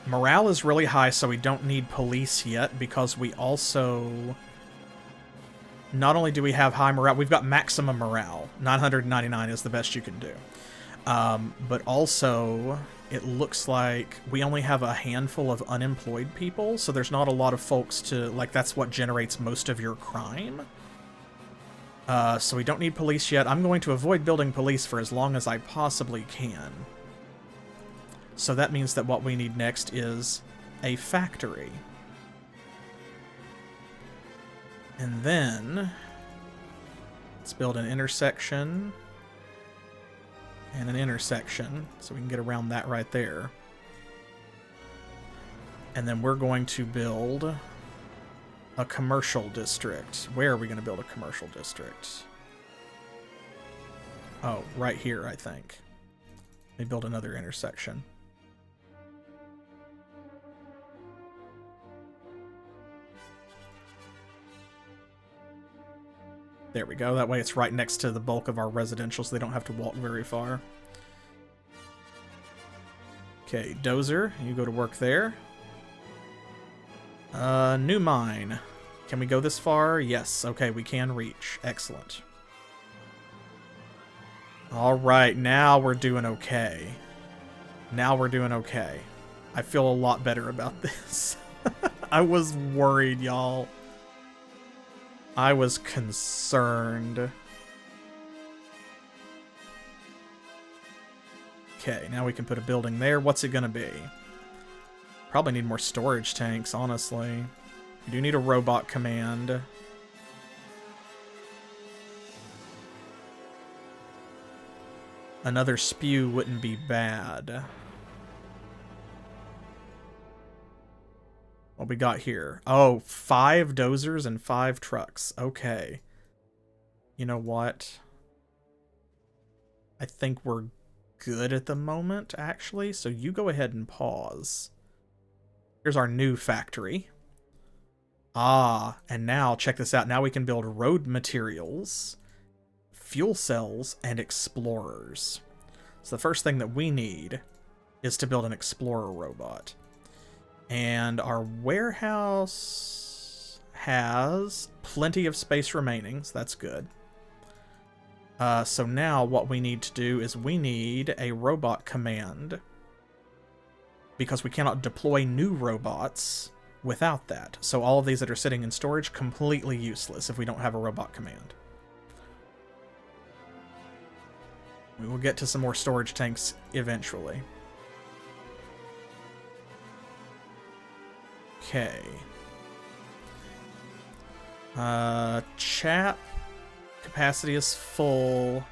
Morale is really high, so we don't need police yet, because we also... Not only do we have high morale, we've got maximum morale. 999 is the best you can do. But also, it looks like we only have a handful of unemployed people, so there's not a lot of folks to... Like, that's what generates most of your crime. So we don't need police yet. I'm going to avoid building police for as long as I possibly can. So that means that what we need next is a factory. And then let's build an intersection and an intersection so we can get around that right there. And then we're going to build a commercial district. Where are we going to build a commercial district? Oh, right here, I think. Let me build another intersection. There we go. That way it's right next to the bulk of our residential, so they don't have to walk very far. Okay, Dozer, you go to work there. New mine. Can we go this far? Yes. Okay, we can reach. Excellent. Alright, now we're doing okay. Now we're doing okay. I feel a lot better about this. I was worried, y'all. I was concerned. Okay, now we can put a building there. What's it gonna be? Probably need more storage tanks, honestly. We do need a robot command. Another spew wouldn't be bad. What we got here? Oh, 5 dozers and 5 trucks. Okay. You know what? I think we're good at the moment, actually. So you go ahead and pause. Here's our new factory. Ah, and now, check this out. Now we can build road materials, fuel cells, and explorers. So the first thing that we need is to build an explorer robot. And our warehouse has plenty of space remaining, so that's good. So now what we need to do is we need a robot command, because we cannot deploy new robots without that. So all of these that are sitting in storage, completely useless if we don't have a robot command. We will get to some more storage tanks eventually. Okay. Chat capacity is full.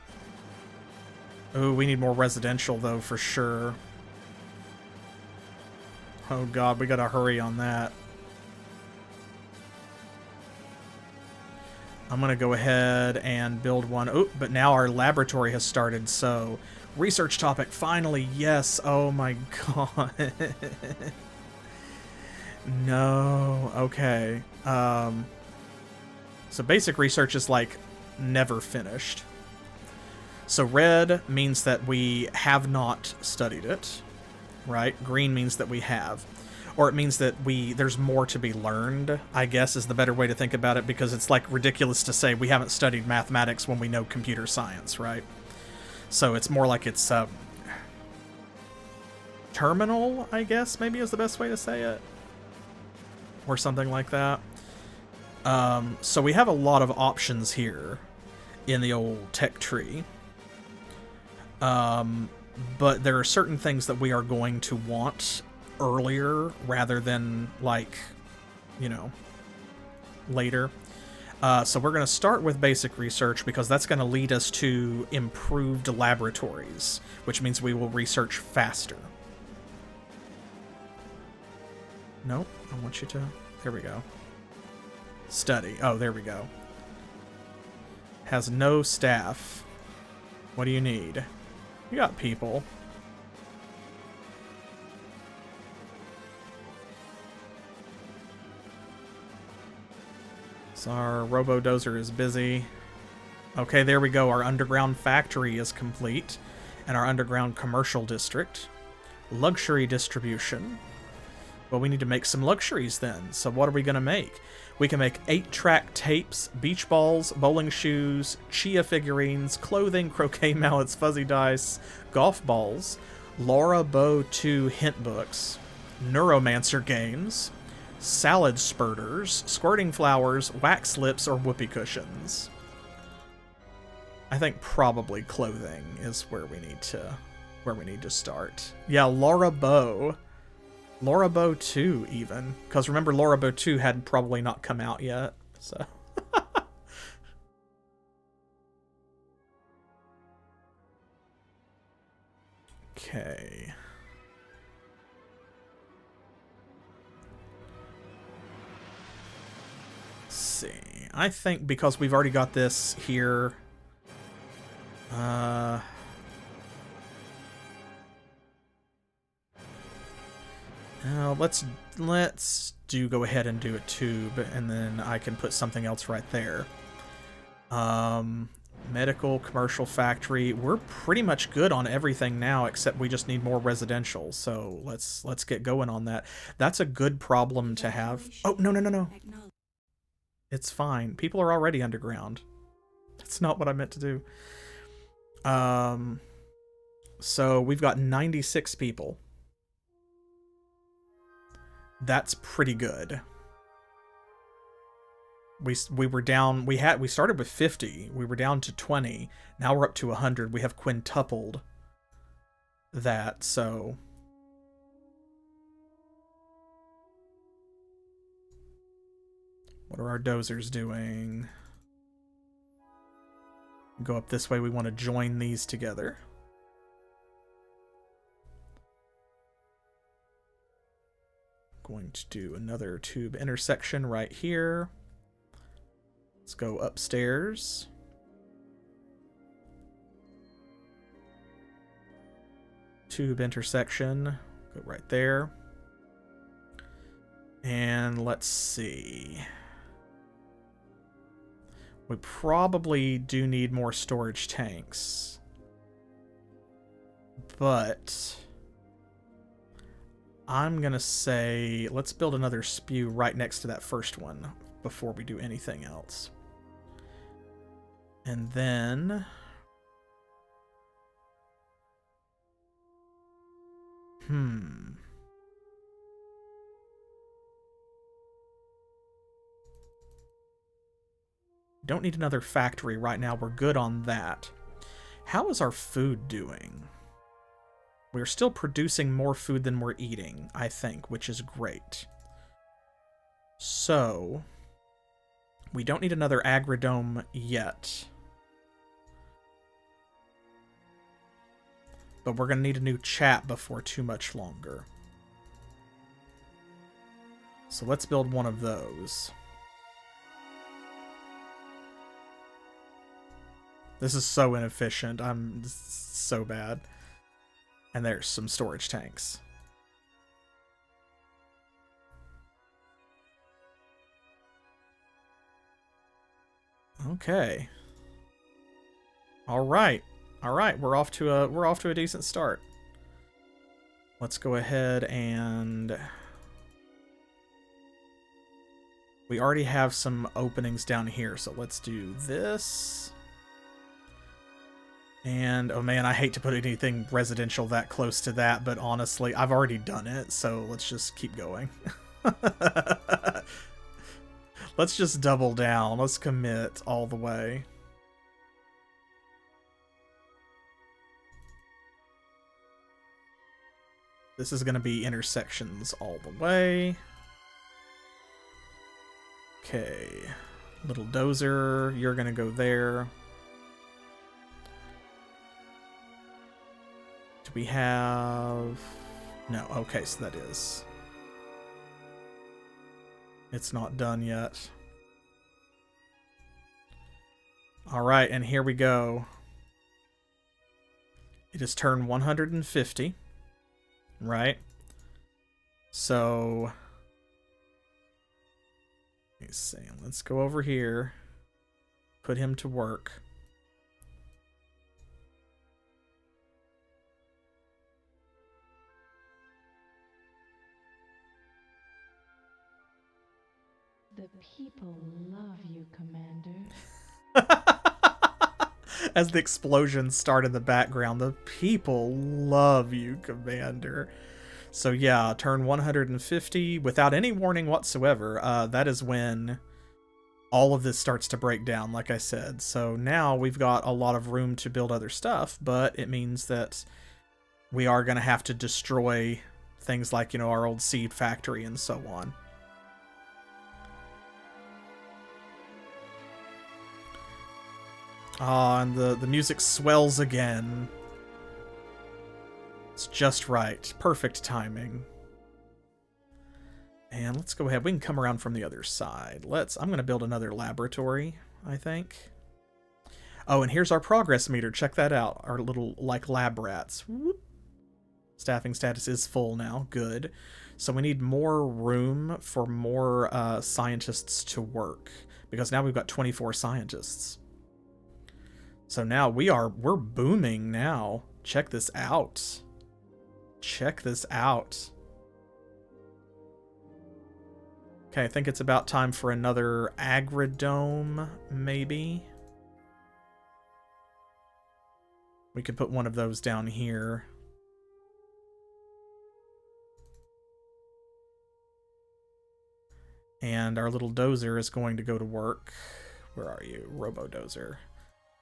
Oh, we need more residential though, for sure. Oh god, we gotta hurry on that. I'm gonna go ahead and build one. Oh, but now our laboratory has started, so research topic, finally, yes. Oh my god. No, okay. So basic research is like never finished. So red means that we have not studied it, right? Green means that we have. Or it means that there's more to be learned, I guess is the better way to think about it, because it's like ridiculous to say we haven't studied mathematics when we know computer science, right? So it's more like it's terminal, I guess, maybe is the best way to say it. Or something like that. So we have a lot of options here in the old tech tree. But there are certain things that we are going to want earlier rather than, like, you know, later. So we're going to start with basic research because that's going to lead us to improved laboratories, which means we will research faster. Nope, I want you to... There we go. Study. Oh, there we go. Has no staff. What do you need? You got people. So our robo-dozer is busy. Okay, there we go. Our underground factory is complete. And our underground commercial district. Luxury distribution. Well, we need to make some luxuries then. So what are we going to make? We can make 8-track tapes, beach balls, bowling shoes, chia figurines, clothing, croquet mallets, fuzzy dice, golf balls, Laura Bow 2 hint books, neuromancer games, salad spurters, squirting flowers, wax lips, or whoopee cushions. I think probably clothing is where we need to start. Yeah, Laura Bow 2 even, because remember Laura Bow 2 had probably not come out yet, so. Okay. Let's see. I think because we've already got this here, let's go ahead and do a tube, and then I can put something else right there. Medical, commercial, factory. We're pretty much good on everything now, except we just need more residential. So let's get going on that. That's a good problem to have. Oh, no. It's fine. People are already underground. That's not what I meant to do. So we've got 96 people. That's pretty good. We were down, we started with 50, we were down to 20, now we're up to 100. We have quintupled that, so what are our dozers doing? Go up this way, we want to join these together. Going to do another tube intersection right here. Let's go upstairs. Tube intersection. Go right there. And let's see. We probably do need more storage tanks. but I'm going to say let's build another spew right next to that first one before we do anything else. And then... Don't need another factory right now. We're good on that. How is our food doing? We're still producing more food than we're eating, I think, which is great. So, we don't need another agrodome yet. But we're going to need a new chat before too much longer. So let's build one of those. This is so inefficient. I'm so bad. And there's some storage tanks. Okay. All right. All right, we're off to a decent start. Let's go ahead and we already have some openings down here, so let's do this. And, oh man, I hate to put anything residential that close to that, but honestly, I've already done it, so let's just keep going. Let's just double down. Let's commit all the way. This is going to be intersections all the way. Okay. Little dozer, you're going to go there. Do we have... No, okay, so that is... It's not done yet. Alright, and here we go. It is turn 150. Right? So... Let's see. Let's go over here. Put him to work. The people love you, Commander. As the explosions start in the background, the people love you, Commander. So yeah, turn 150 without any warning whatsoever. That is when all of this starts to break down, like I said. So now we've got a lot of room to build other stuff, but it means that we are going to have to destroy things like, you know, our old seed factory and so on. Ah, and the music swells again. It's just right. Perfect timing. And let's go ahead. We can come around from the other side. I'm going to build another laboratory, I think. Oh, and here's our progress meter. Check that out. Our little, like, lab rats. Whoop. Staffing status is full now. Good. So we need more room for more scientists to work. Because now we've got 24 scientists. So now we're booming now. Check this out. Check this out. Okay, I think it's about time for another agrodome, maybe. We could put one of those down here. And our little dozer is going to go to work. Where are you? Robo-dozer.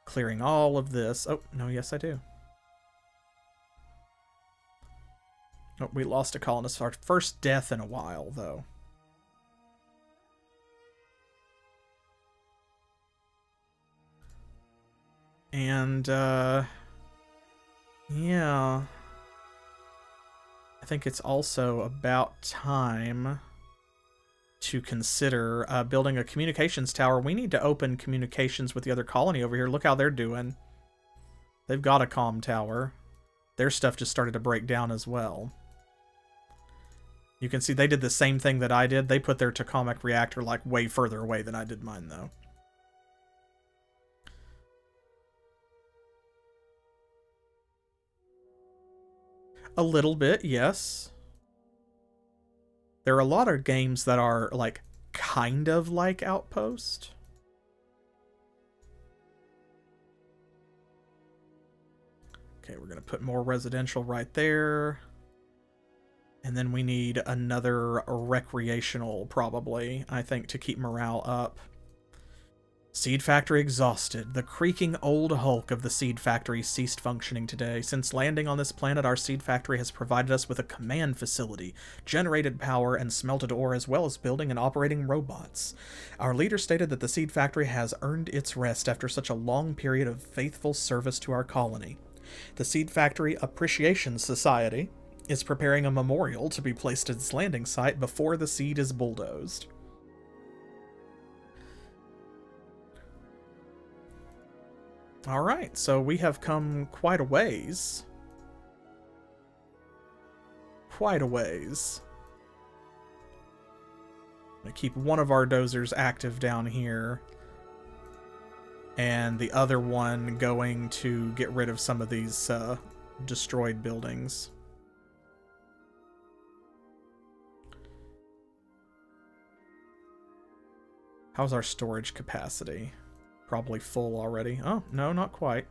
Clearing all of this. Oh, no, yes I do. Oh, we lost a colonist. Our first death in a while, though. And, yeah. I think it's also about time to consider building a communications tower. We need to open communications with the other colony over here. Look how they're doing. They've got a comm tower. Their stuff just started to break down as well. You can see they did the same thing that I did. They put their Taconic reactor like way further away than I did mine, though. A little bit, yes. There are a lot of games that are, like, kind of like Outpost. Okay, we're going to put more residential right there. And then we need another recreational, probably, I think, to keep morale up. Seed factory exhausted. The creaking old hulk of the seed factory ceased functioning today. Since landing on this planet, our seed factory has provided us with a command facility, generated power, and smelted ore, as well as building and operating robots. Our leader stated that the seed factory has earned its rest after such a long period of faithful service to our colony. The Seed Factory Appreciation Society is preparing a memorial to be placed at its landing site before the seed is bulldozed. Alright, so we have come quite a ways. Quite a ways. I'm going to keep one of our dozers active down here, and the other one going to get rid of some of these destroyed buildings. How's our storage capacity? Probably full already. Oh, no, not quite.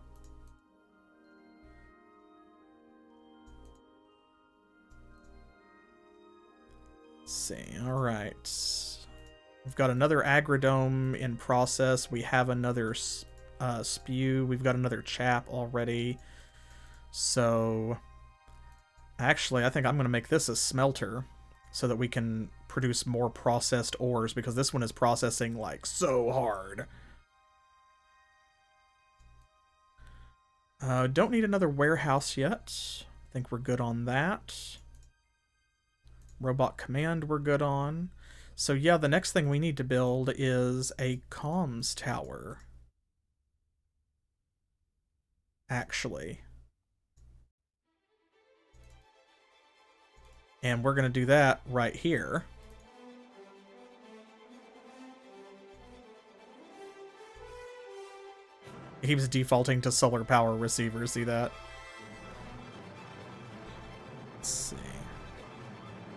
Let's see. Alright. We've got another agrodome in process. We have another spew. We've got another chap already. So, actually, I think I'm going to make this a smelter so that we can produce more processed ores, because this one is processing, like, so hard. Don't need another warehouse yet. I think we're good on that. Robot command we're good on. So yeah, the next thing we need to build is a comms tower. Actually. And we're going to do that right here. It keeps defaulting to solar power receivers, see that? Let's see.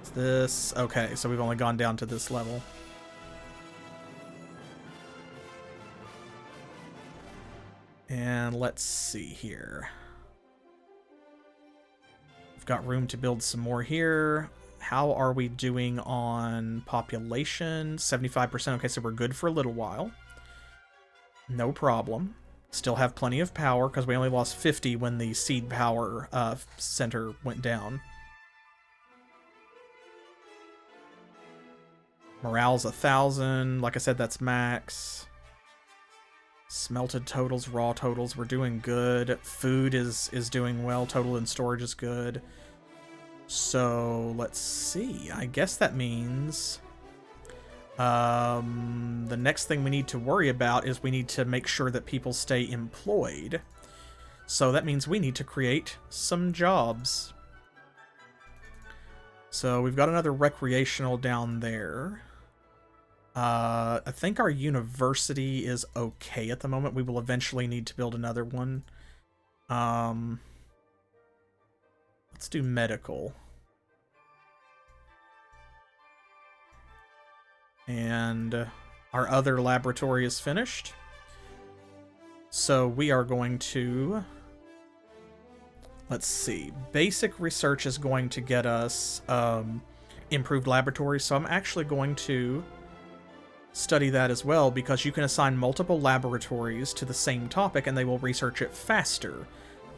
Is this... Okay, so we've only gone down to this level. And let's see here. We've got room to build some more here. How are we doing on population? 75%. Okay, so we're good for a little while. No problem. Still have plenty of power, because we only lost 50 when the seed power center went down. Morale's 1,000. Like I said, that's max. Smelted totals, raw totals, we're doing good. Food is doing well. Total and storage is good. So, let's see. I guess that means... the next thing we need to worry about is we need to make sure that people stay employed. So that means we need to create some jobs. So we've got another recreational down there. I think our university is okay at the moment. We will eventually need to build another one. Let's do medical. And our other laboratory is finished. So we are going to... Let's see. Basic research is going to get us improved laboratories. So I'm actually going to study that as well, because you can assign multiple laboratories to the same topic and they will research it faster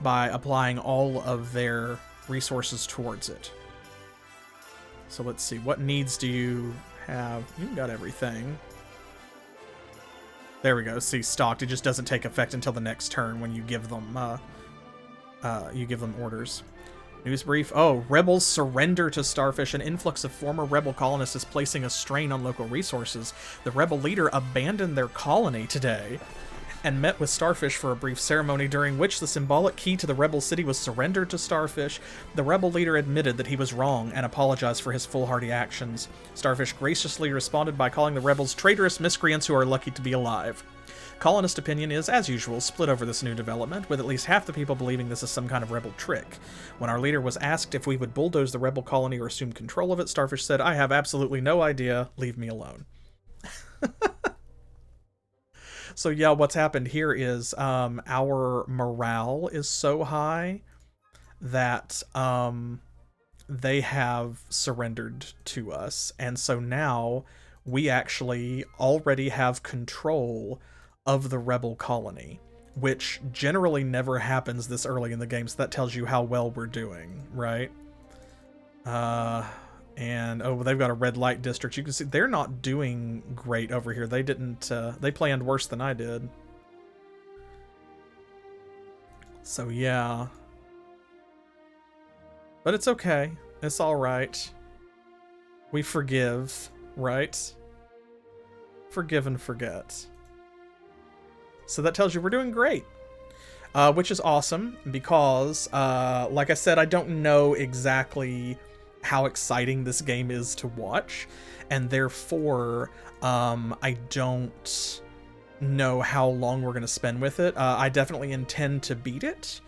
by applying all of their resources towards it. So let's see. What needs do you have? You've got everything. There we go. See, stocked. It just doesn't take effect until the next turn when you give them orders. News brief. Oh, rebels surrender to Starfish. An influx of former rebel colonists is placing a strain on local resources. The rebel leader abandoned their colony today and met with Starfish for a brief ceremony during which the symbolic key to the rebel city was surrendered to Starfish. The rebel leader admitted that he was wrong and apologized for his foolhardy actions. Starfish graciously responded by calling the rebels traitorous miscreants who are lucky to be alive. Colonist opinion is, as usual, split over this new development, with at least half the people believing this is some kind of rebel trick. When our leader was asked if we would bulldoze the rebel colony or assume control of it, Starfish said, "I have absolutely no idea, leave me alone." So yeah, what's happened here is our morale is so high that they have surrendered to us, and so now we actually already have control of the rebel colony, which generally never happens this early in the game, so that tells you how well we're doing, right? And oh, they've got a red light district. You can see they're not doing great over here. They didn't they planned worse than I did. So yeah, but it's okay, it's all right. We forgive, right? Forgive and forget. So that tells you we're doing great, which is awesome, because like I said, I don't know exactly how exciting this game is to watch, and therefore I don't know how long we're going to spend with it. I definitely intend to beat it,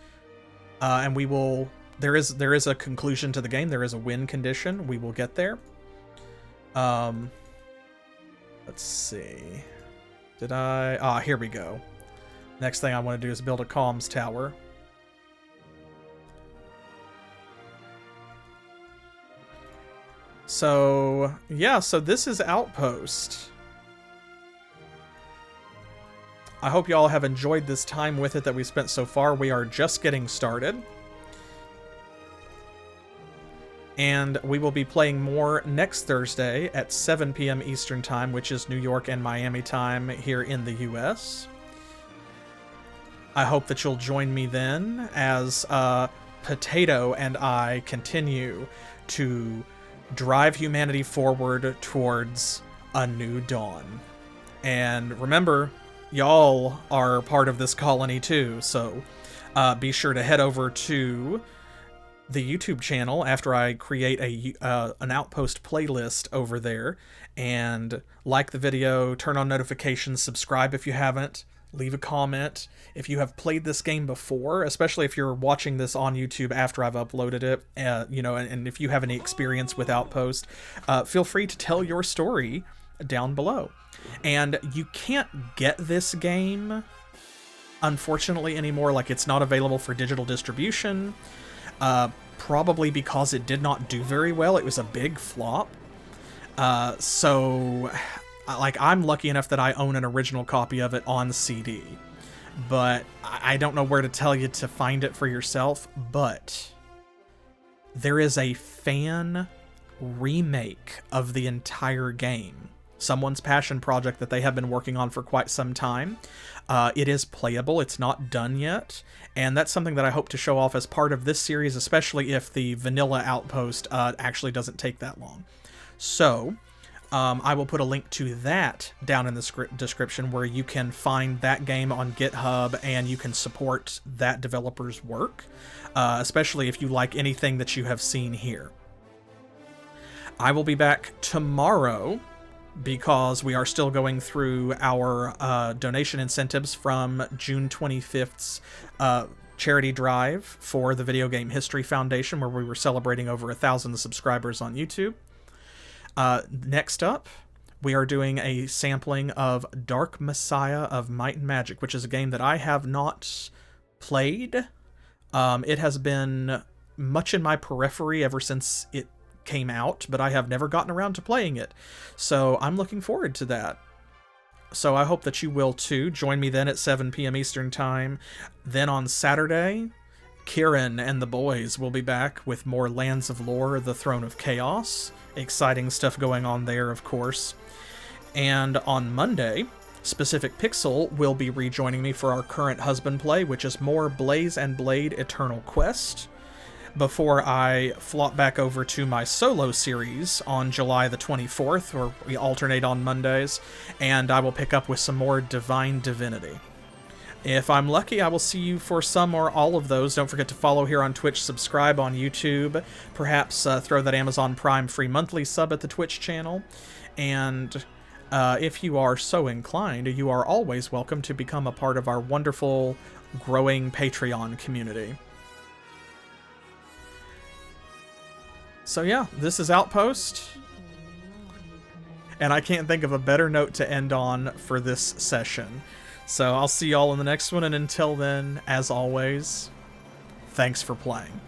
and we will. There is a conclusion to the game. There is a win condition. We will get there. Let's see. Did I? Here we go. Next thing I want to do is build a comms tower. So, yeah, so this is Outpost. I hope you all have enjoyed this time with it that we spent so far. We are just getting started. And we will be playing more next Thursday at 7 p.m. Eastern Time, which is New York and Miami time here in the US. I hope that you'll join me then as Potato and I continue to drive humanity forward towards a new dawn. And remember, y'all are part of this colony too, so be sure to head over to the YouTube channel after I create an Outpost playlist over there, and like the video, turn on notifications, subscribe if you haven't, leave a comment. If you have played this game before, especially if you're watching this on YouTube after I've uploaded it, you know, and if you have any experience with Outpost, feel free to tell your story down below. And you can't get this game, unfortunately, anymore. Like, it's not available for digital distribution, probably because it did not do very well. It was a big flop. So, like, I'm lucky enough that I own an original copy of it on CD, but I don't know where to tell you to find it for yourself. But there is a fan remake of the entire game, someone's passion project that they have been working on for quite some time. It is playable, it's not done yet, and that's something that I hope to show off as part of this series, especially if the vanilla Outpost actually doesn't take that long. So I will put a link to that down in the description, where you can find that game on GitHub and you can support that developer's work, especially if you like anything that you have seen here. I will be back tomorrow, because we are still going through our donation incentives from June 25th's charity drive for the Video Game History Foundation, where we were celebrating over 1,000 subscribers on YouTube. Next up, we are doing a sampling of Dark Messiah of Might and Magic, which is a game that I have not played. It has been much in my periphery ever since it came out, but I have never gotten around to playing it. So I'm looking forward to that. So I hope that you will too. Join me then at 7 p.m. Eastern Time. Then on Saturday, Kieran and the boys will be back with more Lands of Lore, The Throne of Chaos. Exciting stuff going on there, of course. And on Monday, Specific Pixel will be rejoining me for our current husband play, which is more Blaze and Blade Eternal Quest, before I flop back over to my solo series on July the 24th, where we alternate on Mondays, and I will pick up with some more Divine Divinity. If I'm lucky, I will see you for some or all of those. Don't forget to follow here on Twitch, subscribe on YouTube, perhaps throw that Amazon Prime free monthly sub at the Twitch channel, and if you are so inclined, you are always welcome to become a part of our wonderful, growing Patreon community. So yeah, this is Outpost, and I can't think of a better note to end on for this session. So I'll see y'all in the next one, and until then, as always, thanks for playing.